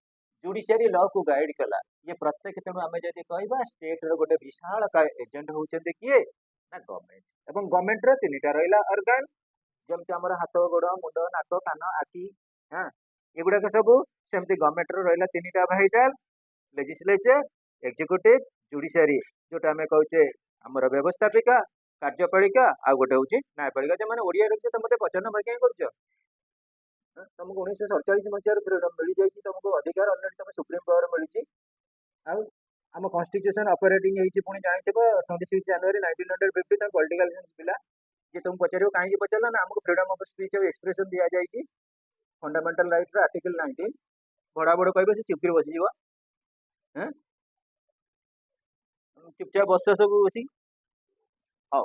judiciary law को guide कला ये प्रत्येक तेणु आम जब कहवा स्टेट रो गोटे विशाल एजेंट होउछन्ते किए ना गवर्नमेंट एवं गवर्नमेंट रो तीनटा रहिला ऑर्गन जेमति हमर हाथ गोड़ मुंड नाक कान आखि हां एगुडा के सब सेमति गवर्नमेंट रो रहिला तीनटा भाइटल लेजिस्लेचर एग्जीक्यूटिव जुडिशियरी जोटा हमें कहूचे हमर व्यवस्थापिका कार्यपालिका आ गोटे हूँ न्यायपालिका जो मैंने ओडिया रखिए तो मत पचार भाई कहीं कर तुमको 1947 मसीह फ्रीडम मिल जाए तुमको अधिकार अलरेडी तुम सुप्रीम पावर मिली आम कन्स्टिट्यूशन ऑपरेटिंग पुणी जानते 26 जनवरी 1950 तुम पॉलिटिकल साइंस पिला जे तुम पचार कहीं पचार ना आमको फ्रीडम ऑफ स्पीच और एक्सप्रेशन दि जाए फंडामेंटल राइट आर्टिकल 19 बड़ा बड़ कह से चुपी बसीज चुपचाप बस सब बसी हाँ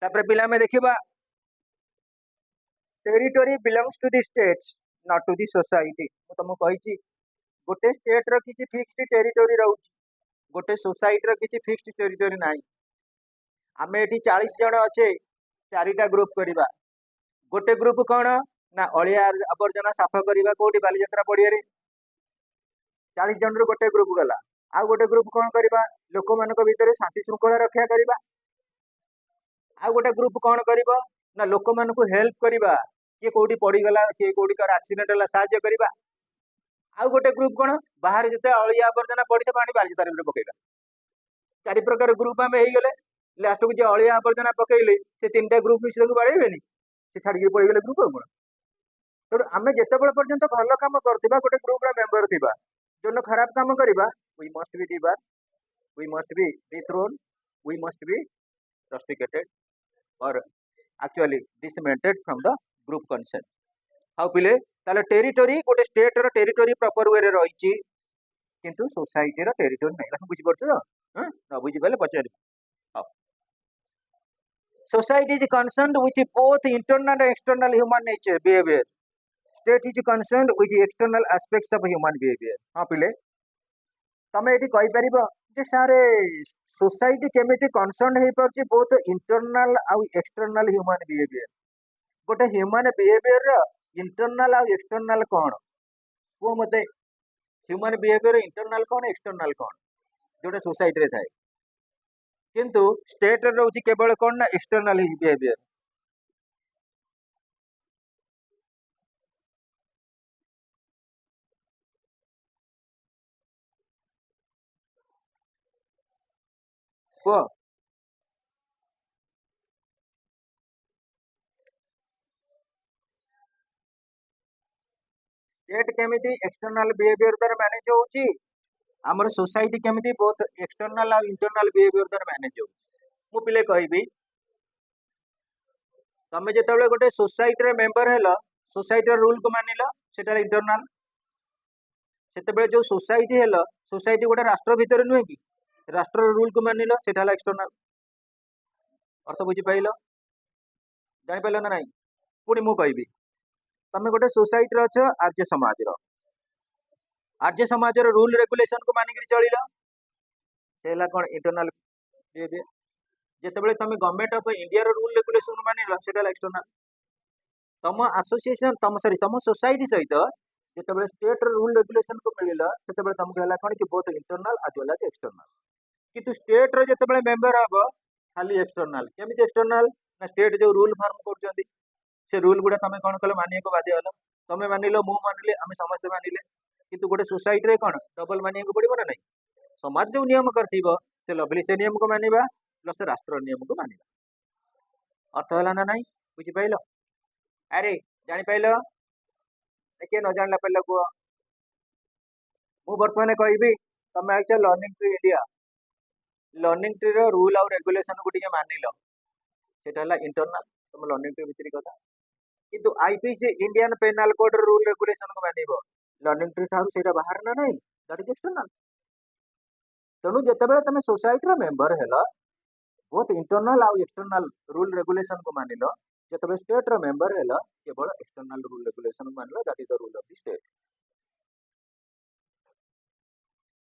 तापर पिला में देखा territory belongs to the states not to the society तुमको कही गोटे स्टेट रो किसी फिक्स्ड टेरिटोरी रोचे गोटे सोसाइटी रो किसी फिक्स्ड टेरिटोरी ना आम ये 40 जन अच्छे 4टा ग्रुप करवा गोटे ग्रुप कौन ना अलिया आवर्जना साफ करवा कौटी बालीजात्रा पड़िया 40 जन रु गोटे ग्रुप गला आ गोटे ग्रुप कौन करवा लोक मान भर शांति श्रृंखला रक्षा करवा आ गोटे ग्रुप कौन कर ना लोक मान हेल्प करवा किए कौटी पड़गला किए कौटी कार एक्सीडेंट है साज्य करवा आउ गोटे ग्रुप कौन बाहर जिते अलिया आवर्जना पड़े पानी बालीजात्रा पकेगा 4 प्रकार ग्रुप आम हो गले लास्ट को जो अलिया आवर्जना पकईले से 3टा ग्रुप मिसी बाड़े से छाड़ी पड़ेगले ग्रुप कौन तेणु आम जिते पर्यंत भल कम करवा गोटे ग्रुप मेम्बर थी जो खराब कम करवा we must be debar we must be dethrone we must be rusticated और actually dismantled from the group concern हाँ पिले ताले टेरिटोरी गोटे स्टेट रो टेरिटोरी प्रॉपर वे रही किंतु सोसाइटी रो टेरिटोरी नहीं बुझी पड़छ न बुझी पाले पचार हाँ society is concerned with both internal and external human nature behaviour state is concerned with external aspects of human behaviour हाँ पिले तमे एटी कहि परिबो जे सारे सोसाइटी केमिति कंसर्न हे परछि बोथ इंटरनल आउ एक्सटर्नल ह्यूमन बिहेवियर गोटे ह्यूमन बिहेवियर रो इंटरनल आउ external कौन वो मते ह्यूमन बिहेवियर इंटरनल कौन एक्सटर्नल कौन जोटे सोसाइटी रे थाए किंतु स्टेट रे रहउछि केवल कौन ना एक्सटर्नल बिहेवियर को स्टेट केमिति एक्सटर्नल बिहेवियर द्वारा मैनेज होउछि हमर सोसाइटी केमिति बोथ एक्सटर्नल और इंटरनल बिहेवियर द्वारा मैनेज होउछि मु पिले कहबी तमे जेतेबेले गोटे सोसाइटी रे मेंबर हेलो सोसाइटी रूल को मानिलो सेटा इंटरनल सेतेबेले जो सोसाइटी हेलो सोसाइटी गोटे राष्ट्र भीतर नुहे कि राष्ट्र रूल को मानिलो सेटा एक्सटर्नल अर्थ बुझी पाइलो जानि पाइलो ना नहीं पुणी मु कहबी तमे गोटे सोसाइटी रे अछ आर्य समाज रो रूल रेगुलेशन को मानिक चलिल से कौन इंटरनल बिहेवियर जितेबाला तुम गवर्नमेंट ऑफ इंडिया रो रूल रेगुलेशन को मानिल से एक्सटर्नल तुम एसोसिएशन तुम सॉरी तुम सोसाइटी सहित जितेबाला स्टेट रो रूल रेगुलेशन को मिलिल से तुमको है कौन कि बोथ इंटरनल आज वेल एज एक्सटर्नल किंतु स्टेट रो जितेबाला मेंबर हम खाली एक्सटर्नल केमिति एक्सटर्नल ना स्टेट जो रूल फॉर्म कर से रूल गुड़ा तुम कौन कल मानिया को बाध्य हल तुम मानिल मु मानिले आम समस्त मानिले किंतु गोटे सोसाइटी रे कौन डबल मानिया को पड़ो ना नहीं समाज जो नियम कर से लभली से नियम को मानिबा प्लस राष्ट्र नियम को मानिबा अर्थ है ना नहीं बुझिपाल अरे जापार किए न जान पारे कह मु बर्तमान कहबी तुम आइच learning tree India learning tree रो रूल आउ रेगुलेशन को मानिल सेटा इंटरनल तुम लर्निंग ट्री भितर कथा किंतु IPC Indian penal code rule regulation को मानिबो लर्निंग ट्री ठारू सेटा बाहर ना नहीं दैट इज एक्सटर्नल तेणु जितेबाला तुम सोसाइटी रो मेंबर हेलो बोथ इंटरनल आउ एक्सटर्नल रूल रेगुलेशन को मानिल जिते स्टेट रो मेंबर हेलो केवल एक्सटर्नल रूल रेगुलेशन को मानिल that is the rule of the state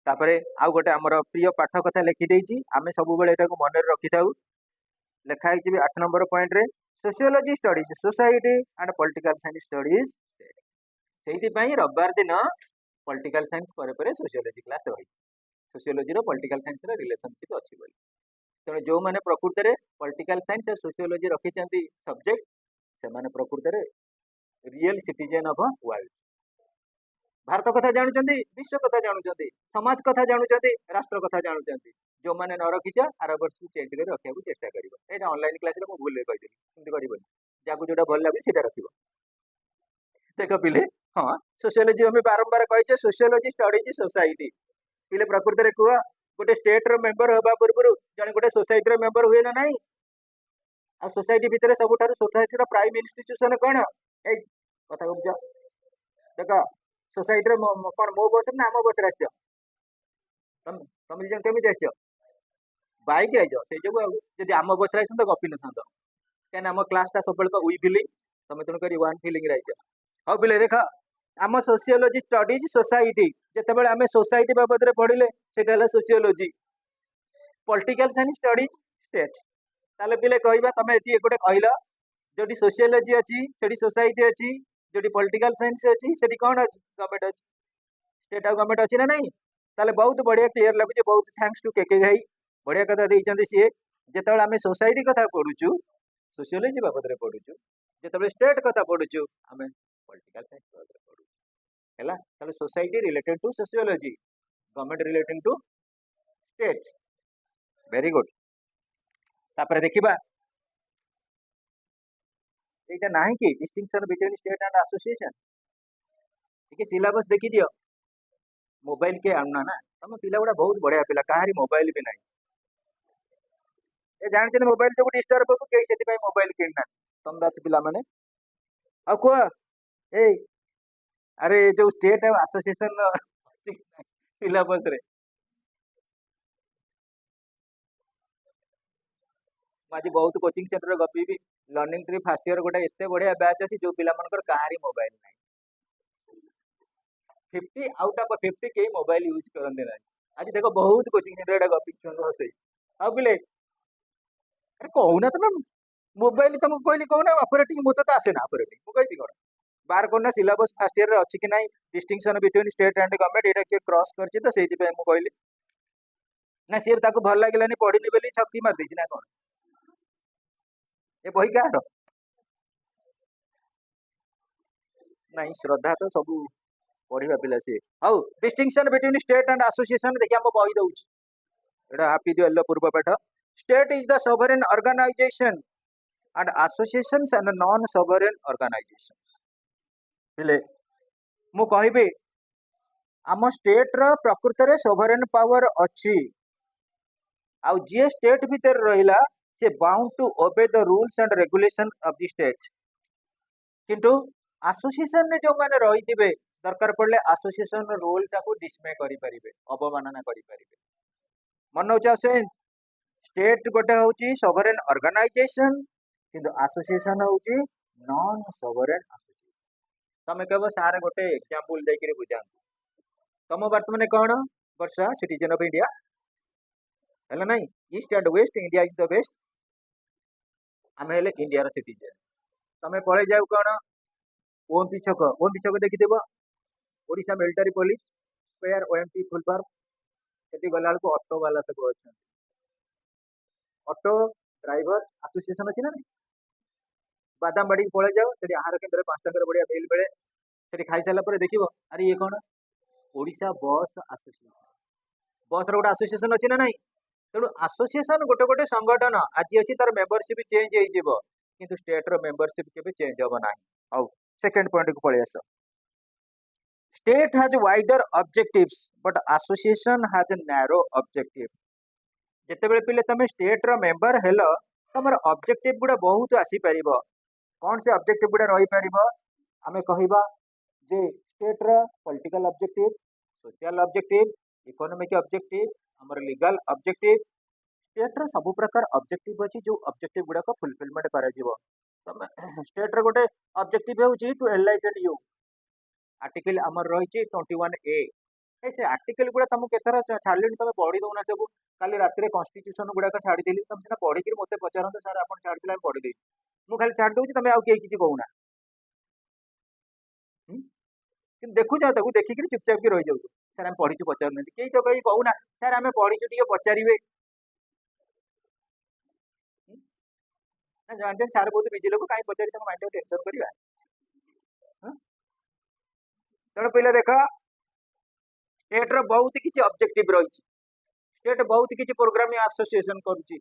तापरे आउ गोटे हमर प्रिय पाठ कथा लिखि देछि आमे सब बेले एटा को मन रे रखि थाउ लेखा है 8 नंबर पॉइंट रे sociology studies society and political science studies से रविवार दिन पॉलिटिकल साइंस पर सोशियोलॉजी क्लास रही सोशियोलॉजी रो पॉलिटिकल साइंस रो रिलेशनशिप अछि बोली तेणु जो मैंने प्रकृत में पॉलिटिकल साइंस सोशियोलॉजी रखी सब्जेक्ट से माने प्रकृत में real citizen of world Bharat कथा जानुचंदी विश्व कथा जानुचंदी समाज कथा जानुचंदी राष्ट्र कथा जानुचंदी जो मैंने न रखीच आर वर्ष चेंज कर रखा चेष्टा कर ऑनलाइन क्लास में भूल कहीदेली एमती कर जहाँ जोटा भल लगे सीटा रख देख पिले हाँ सोशियोलॉजी हमें बारंबार कही सोशियोलॉजी स्टडीज सोसाइटी पिले प्रकृत में कह गोटे स्टेट रो मेंबर होगा पूर्व जन गोटे सोसाइटी रो मेंबर हुए ना नहीं आ सोसाइटी भितर सब सोसाइटी प्राइम इन्स्टिट्यूशन कौन ए कथा बुझ देख सोसाइटी कौन मो बस ना आम बस आस तुम तुम जन केमी आस बैक आइज से जो जब आम बस आस तो गपी न क्या आम क्लासटा सब वी फिलिंग तुम तेणुक वन फिलिंग आइज हाँ पिले देख आम सोशियोलॉजी स्टडीज सोसाइटी जिते आम सोसाइटी बाबद में पढ़ले से sociology political science studies state ताले पिले कहवा तुम ये गोटे कहल जो सोशियोलॉजी अच्छी से सोसाइटी अच्छी जो पॉलिटिकल साइंस अच्छी से कौन अच्छी गवर्नमेंट अच्छी स्टेट आउ गवर्नमेंट अच्छी ना नहीं ताले बहुत बढ़िया क्लीयर लगुच बहुत थैंक्स टू के भाई बढ़िया कथा देते सी जिते आम सोसाइटी कथा पढ़ुचु सोशियोलॉजी बाबद में पढ़ुचु जिते स्टेट कथा पढ़ुचु आम पॉलिटिकल साइंस बाबद में पढ़ुचु है society related to sociology government related to state very good तापर देखिबा एटा नाही कि distinction between state and association ठीक सिलेबस देखि दियो मोबाइल के आना ना तुम पिला गुड़ा बहुत बढ़िया पिला कहारी मोबाइल भी नहीं ए जानते मोबाइल जो डिस्टर्ब हो कई से मोबाइल किणना तुम बात पिला माने आ कुआ ए अरे जो स्टेट एसोसिएशन सिलेबस रे आज बहुत कोचिंग सेंटर गपी भी लर्निंग ट्री फास्ट ईयर गोटे एत बढ़िया बैच अच्छी जो पिला कहारी मोबाइल ना 50 आउट ऑफ 50 कई मोबाइल यूज करते ना आज देखो बहुत कोचिंग सेंटर गपी हसे हाँ पिले अरे कहूना तुम मोबाइल तुमको कहली कहना ऑपरेटिंग मुझे तो आसे ना ऑपरेटिंग मुझे कहती कौन बाहर करना सिलेबस फास्ट ईयर अच्छी कि नहीं distinction between state and government ये किए क्रॉस करछि तो से कहली ना सी भल लगे पढ़नी बोली छक्की मार देछि ना कौन ए बही क्या नहीं श्रद्धा तो सब पढ़ा पिला see how distinction between state and association देखिए हम बही दउछि एटा हापी दियो पूर्व पाठ state is the sovereign organisation and associations and non sovereign organisations पिले मु कहबी आम स्टेट रो प्रकृत रे सोवरेन पावर अछि आउ जे स्टेट भीतर रहिला से bound to obey the rules and regulation of the state किंतु एसोसिएशन रे जो माने रहिथिबे दरकार पड़ले एसोसिएशन रोल टाको डिसमे करि परिबे अवमानना करि परिबे मन होचा सेंस स्टेट गोटे होची सोवरेन ऑर्गेनाइजेशन किंतु एसोसिएशन होची नॉन सोवरेन एसोसिएशन तमे कहबो सारे गोटे एग्जांपल दे के बुझान तम वर्तमान कोन वर्षा सिटीजन ऑफ इंडिया है नहीं east and waste India is the best आम हेले इंडिया रो सिटीजन तमे पळे जाऊ कोन ओएमपी छक देखि देबो Odisha military police square OMP full form सेठी गला को ऑटो वाला सब अच्छा ऑटो ड्राइवर एसोसिएशन अछि ना नहीं बादाम बाड़ी पळे जाओ सेठी आहार केंद्र 5 टका बढ़िया मिल बेले सेठी खाई साला पर देखिबो अरे ये कोन ओडिशा बस एसोसिएशन बस रो गोटे एसोसिएशन अछि ना नहीं तेणु एसोसिएशन गोटे गोटे संगठन आज अच्छी तार मेंबरशिप चेंज हो किंतु स्टेट रो मेंबरशिप के चेंज हम ना आउ सेकंड पॉइंट को पळे आस state has wider objectives but association has narrow objective जेते बेले पिले तमे स्टेट रो मेंबर हेलो तमर ऑब्जेक्टिव गुडा बहुत आसी परिबो कौन से ऑब्जेक्टिव गुडा रही परिबो आमे कहिबा जे स्टेट रो political objective social objective economic objective हमर लीगल ऑब्जेक्टिव स्टेट रो सब प्रकार ऑब्जेक्टिव अछि जो ऑब्जेक्टिव गुडा को फुलफिलमेंट करा जिवो तमे स्टेट रो गोटे ऑब्जेक्टिव होउची टू एनलाइटन यू आर्टिकल हमर रहिची 21A ऐसे आर्टिकल गुडा तुम केथर छाड़ले तुम पढ़ी दउना सब काली रात रे कॉन्स्टिट्यूशन गुडा का छाड़ी देली तुम सिना पढ़ी के मते पचारंत सर आपण छाड़ दिला पढ़ी दे मु खाली छाड़ दउची तुम आउ के किछि कहूना कि देखु जा ताकू देखि कि चुपचाप के रहि जाउ सर हम पढ़ी छु पचार नै के तो कहि कहूना सर हमें पढ़ी छु टिके पचारिबे ना जानते सर बहुत बिजी लोग काई पचारि तक माइंड टेंशन करिवा तेणु पहले देख स्टेट रो बहुत किसी ऑब्जेक्टिव रही स्टेट बहुत किसी प्रोग्राम एसोसिएशन करुच्ची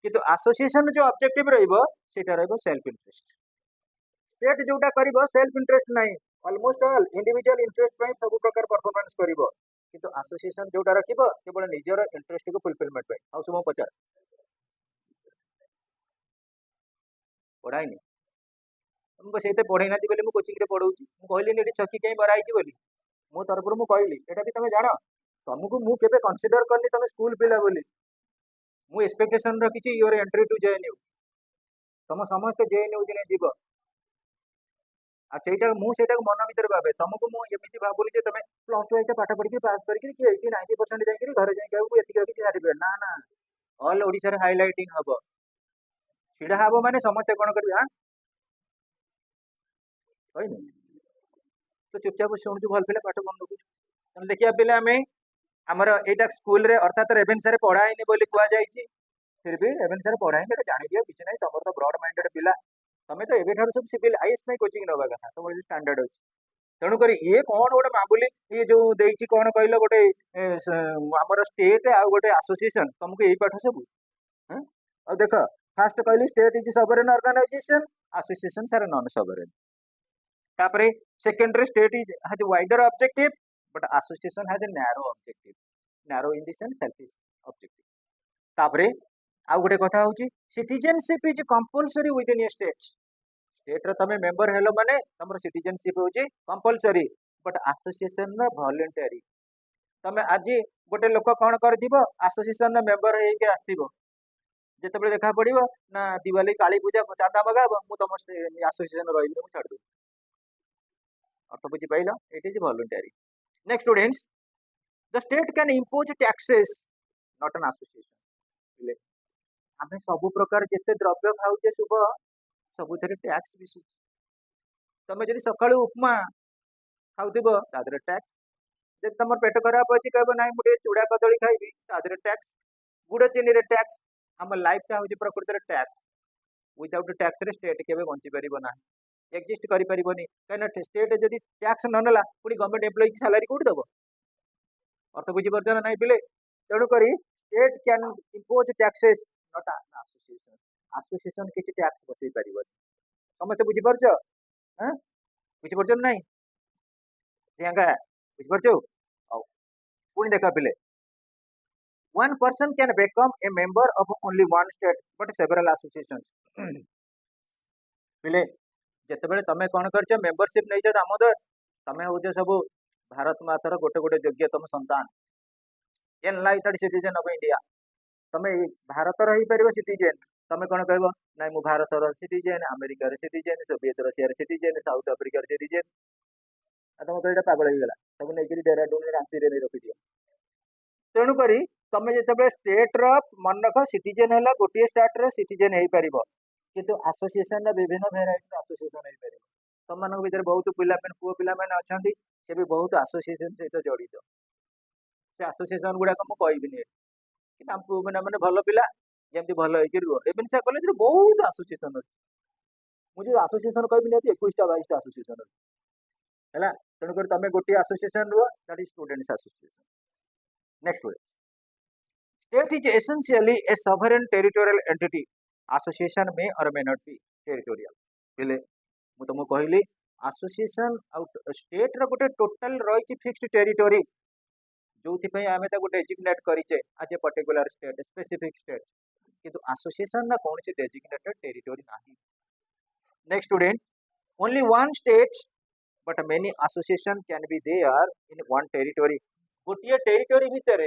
किंतु एसोसिएशन जो ऑब्जेक्टिव रहिबो सेटा रहिबो सेल्फ इंटरेस्ट स्टेट जोटा करिबो सेल्फ इंटरेस्ट नाही ऑलमोस्ट ऑल इंडिविजुअल इंटरेस्ट पई सब प्रकार परफॉर्मेंस करिबो किंतु एसोसिएशन जोटा रखिबो केवल निजर इंटरेस्ट को फुलफिलमेंट पई हाउ सुमो पचार पढ़ाई नहीं तुमको से पढ़े ना बोली कोचिंग रे पढ़ाऊँ मुझे कहली छकी कहीं बराई बोली मो तरफ मुझे कहली एटा भी तुम जान तुमको मुझे कनसीडर करनी तुम स्कूल पिला बोली मु एक्सपेक्टेशन रखी योर एंट्री टू जेएनयू तुम समस्त जेएनयू दिन जीव आईटा मुझे मन भर भावे तुमको मुझे भावुनी तुम प्लस टू पाठ पढ़ी पास करके 90% जाकि घर जाए रखी सार्टिफिकेट ना ना ऑल ओडिशा हाइलाइटिंग हम छिड़ा हम माने समस्ते कौन कर तो चुपचाप शुणु भल पे पाठ मन रखु देखिए पे आम आमर यहाँ स्कूल रे अर्थात रेभेन्सा रे पढ़ाई बोली कहुई फिर भी रेभेन्सा रे पढ़ाई जानी दियो किसी ना तुम तो ब्रॉड माइंडेड पिला तुम तो एवं सब सिविल आईएएस कोचिंग नवा कथा तुम स्टैंडर्ड अच्छी तेणुक ये कौन गोटे मामूली ये जो देती कौन कहल गोटे आमर स्टेट आउ गोटे एसोसिएशन तुमको यही पाठ सब और देख फास्ट कहली state is sovereign organization association are non sovereign तापरे secondary state is has wider objective but association has a narrow in the sense selfish objective तापरे आउ गोटे कथा होची citizenship is compulsory within a state रो तमे member हेलो माने तमरो सिटीजनशिप होची कंपलसरी बट एसोसिएशन रो वॉलंटरी तमे आज गोटे लोक कौन करथिबो एसोसिएशन रो मेंबर हे के आस्थिबो जेतेबेले देखा पड़िबो ना दिवाली काली पूजा चांदा मगाबो मु तम एसोसिएशन रहिबो मु छाड़ दे अर्थ बुझी pile it is voluntary next students the state can impose taxes not an association आम सब प्रकार जिते द्रव्य खाऊे शुभ सब टैक्स भी तुम जब सका उपमा खाऊ टैक्स जब तुम पेट खराब अच्छी कह ना मुझे चूड़ा कदली खाइबी टैक्स गुड़ चीनी रे टैक्स आम लाइफ टा हूँ प्रकृति टैक्स विदाउट टैक्स रे स्टेट के बंची पार ना एक्जिस्ट करें कहीं स्टेट जब टैक्स न नाला पुणी गवर्नमेंट एम्प्लॉय की सैलरी कौट दब अर्थ बुझीपार ना नहीं पिले तेणुक state can impose taxes not association association किसी टैक्स बसई पार समस्त बुझीपार बुझीपार ना प्रियंका बुझीपार पुणी देख पिले one person can become a member of only one state but several associations पिले जितेबाला तुम कौन कर मेंबरशिप नहीं दामोदर तुम हूँ सब भारत मातार गोटे गोटे योग्य तुम संतान एनलाइटेड सिटीजन ऑफ इंडिया तुम भारत ही पार सिटीजन तुम कौन कह ना मु भारत सिटीजन अमेरिकार सिटीजन सोवियत रशियार सिटीजन साउथ आफ्रिकार सिटीजन तुम तो यहाँ पागल होगा सब नहीं डेराडून रांची नहीं रखी दियो तेणुक तुम जो स्टेट मन रख सिटीजन है गोटे स्टेट सिटीजन हो पार किंतु एसोसिएशन विभिन्न भेराइटी एसोसिएशन हो पार तुम मान भर बहुत पिला पुओ पिला अच्छा से भी बहुत एसोसिएशन सहित जड़ित से एसोसिएशन गुड़ाक मुझे कहबी कि पुओ मैंने मैंने भल पिला जमी भल हो रुह रेभेन्सा कॉलेज बहुत एसोसिएशन अच्छी मुझे एसोसिएशन कहबी नहीं 21टा 22टा एसोसिएशन है तेणुक तुम गोटे एसोसिएशन रुह that is students association next state is essentially a sovereign territorial entity association में और मे नॉट बी टेरिटोरियल पहले मु तुमको कहली एसोसिएशन स्टेट रो गोटे टोटल रही फिक्स्ड टेरिटोरी जो आम डेजिग्नेट करें आज a particular state specific state किंतु एसोसिएशन ना कौन डेजिग्नेटेड टेरिटोरी ना next student only one state but many association can be there in one territory गोटे टेरिटोरी भितर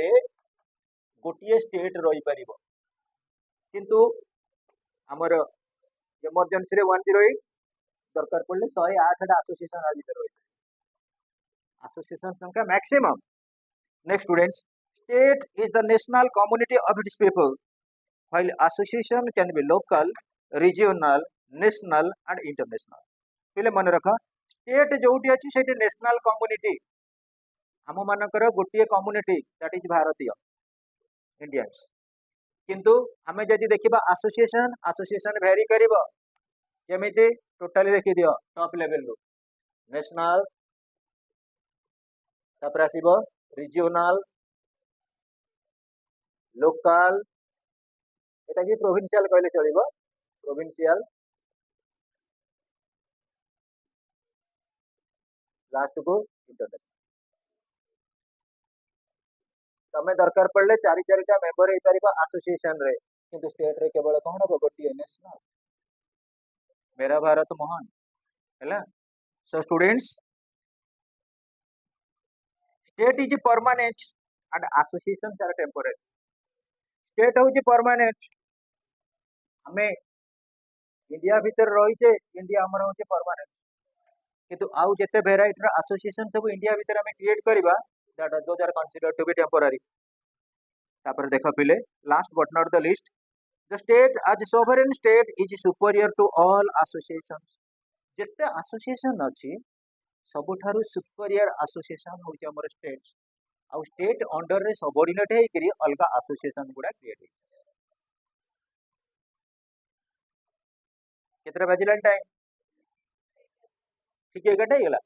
गोटे स्टेट रही पार किंतु आमर इमरजेंसी रे 108 दरकार पड़े 108 एसोसिएशन भीतर रही एसोसिएशन संख्या maximum next students state is the national community of its people while association can B local regional national and international पहले मन रख स्टेट जोटी अच्छी से नेशनल कम्युनिटी आम मानकर गोटे कम्युनिटी दैट इज भारतीय इंडियंस किंतु आम जदि देखा एसोसिएशन एसोसिएशन भेरी कर टोटाली देखी दियो टॉप लेवल रू नेशनल तापर आसीबो रीजनल लोकल एटा कि प्रोविंशियल कहले चलिबो प्रोविंशियल लास्ट को इंटरनेशनल तमे दरकार पड़ले चारि चारिटा मेंबर हे परिबा एसोसिएशन रे किंतु स्टेट रे केवल कोन हो गोटी नेशनल मेरा भारत महान हैला so students state is permanent and association are temporary state होची परमानेंट हमें इंडिया भीतर रही इंडिया हमर होची परमानेंट किंतु आउ जेते वेराइटी रो एसोसिएशन सब इंडिया भीतर हमें क्रिएट करबा that those are considered to be temporary तापर देखो पिले last but not the list the state as sovereign state is superior to all associations जेते एसोसिएशन अछि सबुठारु सुपीरियर एसोसिएशन होची हमर स्टेट आउ स्टेट अंडर रे सबऑर्डिनेट हे करी अलगा एसोसिएशन गुडा क्रिएट हे केतरा बाजिलन टाइम ठीक है गटा गेला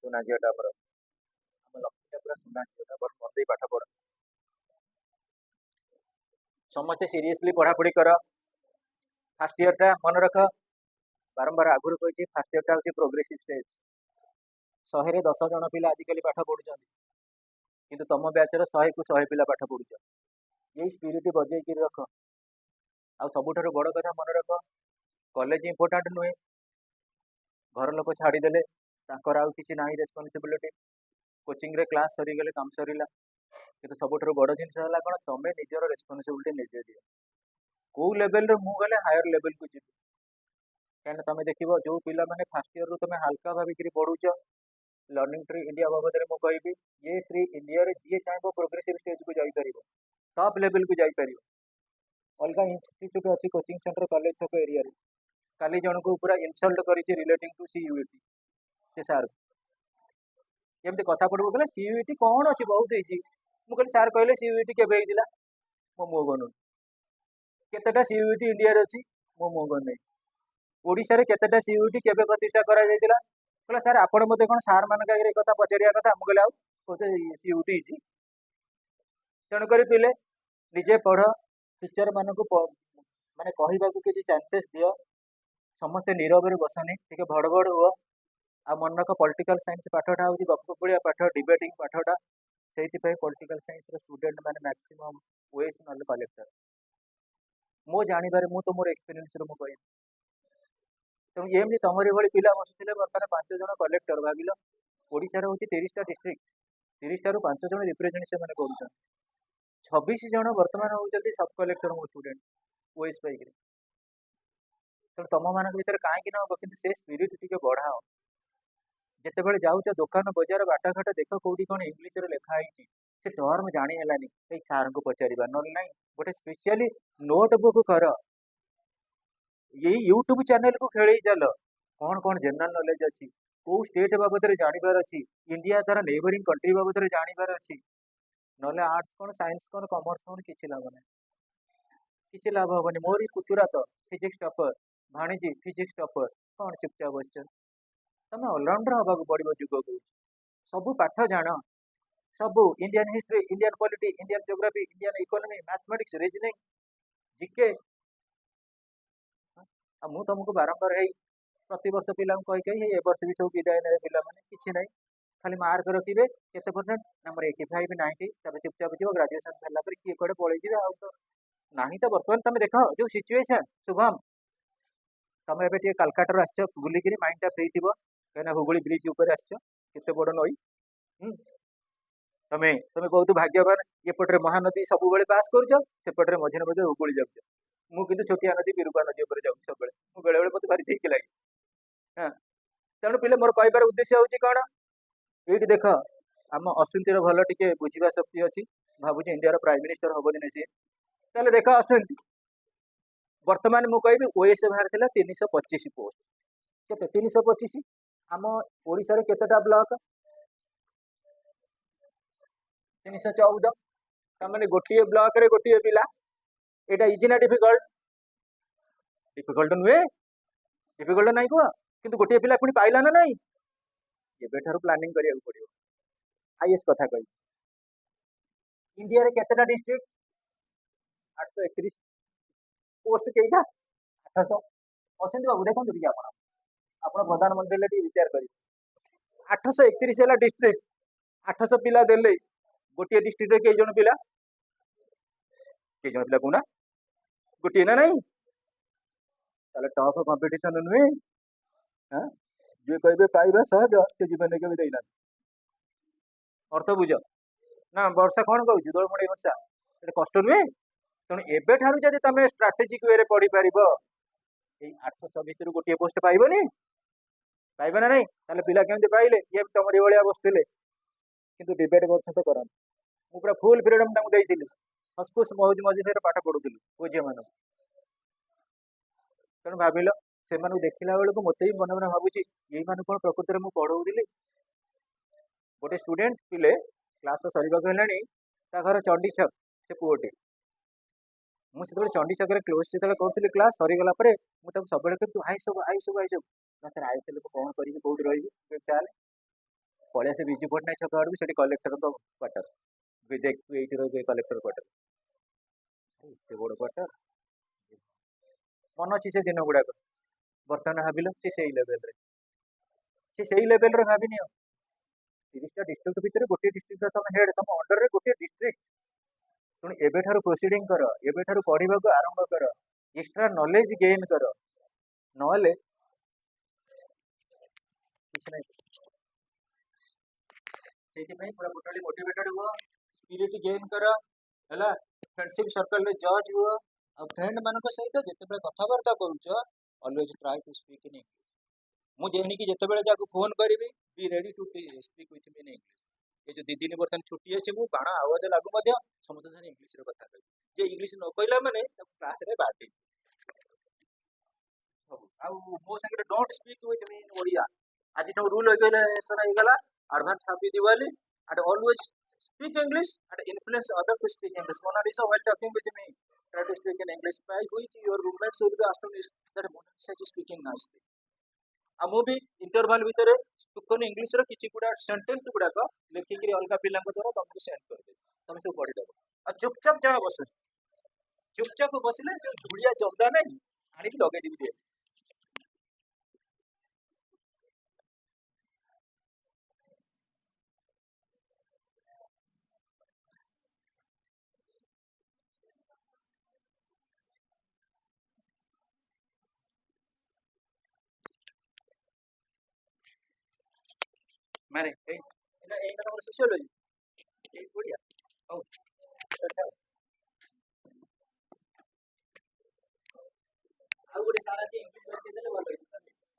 सुना जियोटा पर हम लक्ष्य पूरा सुना जियोटा पर मते पाठ पढ़ समस्त सीरियसली पढ़ा पढ़ी कर फास्ट ईयर टा मन रख बारंबार आगुरी कही फास्ट ईयर टा होची प्रोग्रेसिव स्टेज 100 रे 10 जन पिला आजिकली पाठ पढ़ुछन किंतु तुम बैच रे 100 को 100 पिला पाठ पढ़ुछ यही स्पिरिट बजै कि रख आ सबुठारु बड़ कथा मन रख कॉलेज इंपोर्टेंट नुहे घर लोक छाड़ीदेले ताकर आउ किछि नाही रेस्पोंसिबिलिटी कोचिंग रे क्लास सरी गेले काम सरीला किंतु सबुठारु बड़ जिनिस हला कोन तमे निजर रेस्पोंसिबिलिटी निजे दियो को लेवल रे मु गले हायर लेवल को जितु कहना तुम देखो जो पिला माने फास्ट ईयर रू तुम हल्का भाविक पढ़ुच लर्निंग ट्री इंडिया बाबद में मुझे ये ट्री इंडिया रे जी चाहे प्रोग्रेसिव स्टेज को जापर टॉप लेवल को जापर अलग इंस्टीट्यूट अच्छी कोचिंग सेंटर कॉलेज छक एरिया काली जन को पूरा इनसल्ट कर रिलेटिंग टू सीयूईटी से सार एमती कथा पड़ो कहले सीयूईटी कौन अच्छी बहुत होती मुझे सार कहले सीयूईटी केबे होइतिला मो मुह गनु केतेटा सीयूईटी इंडिया रे अछि मो मुह गनु ओडिशा रे केतेटा सीयूईटी केबे प्रतिष्ठा करा जायतिला कहले सार आपण मते कोन सार मान का ए कथा पचरिया कथा हम कहले आउ कोते सीयूईटी इजी तेणु करी पिले निजे पढ़ टीचर मान को माने कहबा को किछि चांसेस दियो समस्ते नीरव रे बसनी टिके भड़बड़ हुआ आ मन रख पॉलिटिकल साइंस पाठटा होची गपगपुड़िया पाठ डिबेटिंग पाठटा सेहिति पॉलिटिकल साइंस रे स्टूडेंट माने मैक्सिमम ओएस नले कलेक्टर मो जानिबारे मु तो मोर एक्सपीरियंस रे मु कहि तेणु एमती तमरी भली पिला बसुले बर्तमान 5 जन कलेक्टर भाविल ओडिशा रे होची 30टा डिस्ट्रिक्ट 30टा रु 5 जन रिप्रेजेंट से माने करूछन 26 जन वर्तमान होचନ୍ତି सब कलेक्टर मो स्टूडेंट ओएस पाइक तो तुम मान भर कहीं ना कि से स्पिरिट टी बढ़ाओ जिते बड़े जाऊच दुकान बजार बाटघाट देख कौटी कौन इंग्लीश रे लिखाई से टर्म जानी है सार को पचार ना गोटे स्पेशली नोटबुक कर ये यूट्यूब चैनल को खेल चल कौन कौन जनरल नॉलेज अच्छी कौ स्टेट बाबद जानवर अच्छी इंडिया तार नेबरिंग कंट्री बाबद जानवर अच्छी ना आर्ट्स कौन साइंस कौन कॉमर्स कौन किसी लाभ ना किसी लाभ हेनी मोर पुतुरा तो फिजिक्स टॉपर भाणीजी फिजिक्स टॉपर कौन चुपचाप बस तुम ऑलराउंडर हवा पड़ो जुग को सब पाठ जान सब Indian history Indian polity Indian geography Indian economy mathematics reasoning GK मु तुमको बारंबार है प्रति वर्ष पिला कही कही ए वर्ष भी सब विदाय ने पिला माने किछि नहीं खाली मार्क रखिए केते परसेंट नंबर 85 90 तब चुपचाप जीव ग्रेजुएशन सरला पर किए कोडे पळै जीवे आ तो नाही तो वर्तमान तुम देख जो सिचुएशन शुभम तुम ए कलकाता आस बुलिकी माइंड फ्री थी कहीं हुगुड़ी ब्रिज ऊपर आसते बड़ नई तमें तुम बहुत भाग्यवान एपटे महानदी सब पास करपटे मझे मझे हुगुड़ी जाऊँ मुझे छोटिया नदी बिरुपा नदी उपर जाऊँ सब बेले बेले मत भारी ठीक लगे हाँ तेणु पिले मोर कहबार उद्देश्य हूँ कौन ये देख आम अश्विंती भल टे बुझा शक्ति अच्छी भावुँ इंडिया प्राइम मिनिस्टर हम दिन सी तेल देख अश्विंती वर्तमान मुझे कहबी ओएस बाहर 325 पोस्ट के 325 आम ओडिशा रे केतेटा ब्लॉक 314 तमाने गोटे ब्लॉक रे गोटे पिला एटा इजी ना डिफिकल्ट डिफिकल्ट नुहे डिफिकल्ट नहीं कुह किंतु गोटे पिला पुणी पाइला ना नहीं एबेठारु प्लानिंग करिया पड़ियो आईएस कथा कहि इंडिया रे केतेटा डिस्ट्रिक्ट 831 पोस्ट केइटा 800 अछंती बाबू देखंतु टिके आपण आपण प्रधानमंत्री ले टिके विचार करी 831 है डिस्ट्रिक्ट 800 पिला देले गोटे डिस्ट्रिक्ट रे के जण पिला कहूना गोटे ना नहीं ताले टफ कंपटीशन नुहे हां जे कहबे पाइबा सहज से जीवन के भी देना अर्थ बुझ ना वर्षा कौन कहूँ दोलमणि वर्षा ये कष्ट नुहे तेणु एबेठारु जदि तमे स्ट्राटेजिक वे रे पढ़ी पारिबो एई 800 भितर गोटे पोस्ट पाइबनी पाइबे ना नहीं ताले पिला केमति पाइले ये तमरी भलिया बसथिले किंतु डिबेट वर्ष तो करन मु पूरा फुल फ्रीडम तांको देइथिली हसकुस मौज मजे पाठ पढुथिलु पूजे मान तेणु भाविल से देखला बेलू मत भी मन मन भावुची यही मान कौन प्रकृति में पढ़ाऊली गोटे स्टूडेंट पिले क्लास तो सर घर चंडी छक से पुओटे मुझे चंडी छक क्लोज जो करी क्लास सरीगला मुझे सब तू आई सब आई सब आई सब ना सर आई सारे कौन करी कौट रही चल पलिया से विजु पट्टनायक छक आड़ से कलेक्टर क्वार्टर देख तू ये रही कलेक्टर क्वार्टर एत बड़ क्वार्टर मन अच्छी से दिन गुड़ाक बर्तमान भाविल से लेवल से लेवल रे भाविनी 30टा डिस्ट्रिक्ट भितर गोटे डिस्ट्रिक्ट तुम हेड तुम अंडर रे गोटे डिस्ट्रिक्ट तेणु एबेठारु प्रोसीडिंग कर एबेठारु पढ़ा को आरंभ कर एक्स्ट्रा नॉलेज गेन कर नहले किछ नै सेति पई पूरा टोटली मोटिवेटेड हुआ स्पिरिट गेन कर हला फ्रेंडशिप सर्कल रे जज हुआ आ फ्रेंड मानक सहित जेतेबे कथावार्ता करूछ always try to speak in English मु जेनी कि जेतेबेले जाको फोन करिवि be ready to speak with me in English ये जो 2 दिन बर्तन छुट्टी अछि मु बाण आवाज लागु मध्य समस्त जन इंग्लिश रे कथा कहि जे इंग्लिश न कहला माने क्लास रे बाटी आ मो संगे don't speak with me in Odia आज तो रूल हो गले सना हो गला advance happy Diwali and always speak English and influence other to speak English Monalisa while talking with me try to speak in english by which your roommates will be asking me that Monaisa is speaking nicely आ मु भी interval भितर spoken English रो किछि गुडा sentence गुडा को लिखि कि अलगा पिला को द्वारा तुमको सेंड कर दे तुम सब पढ़ी दबो आ चुपचाप जा बस चुपचाप बसले जो धुलिया जर्दा नहीं आनी भी लगे दिबी दे माने ए ना सोशियोलॉजी ए बढ़िया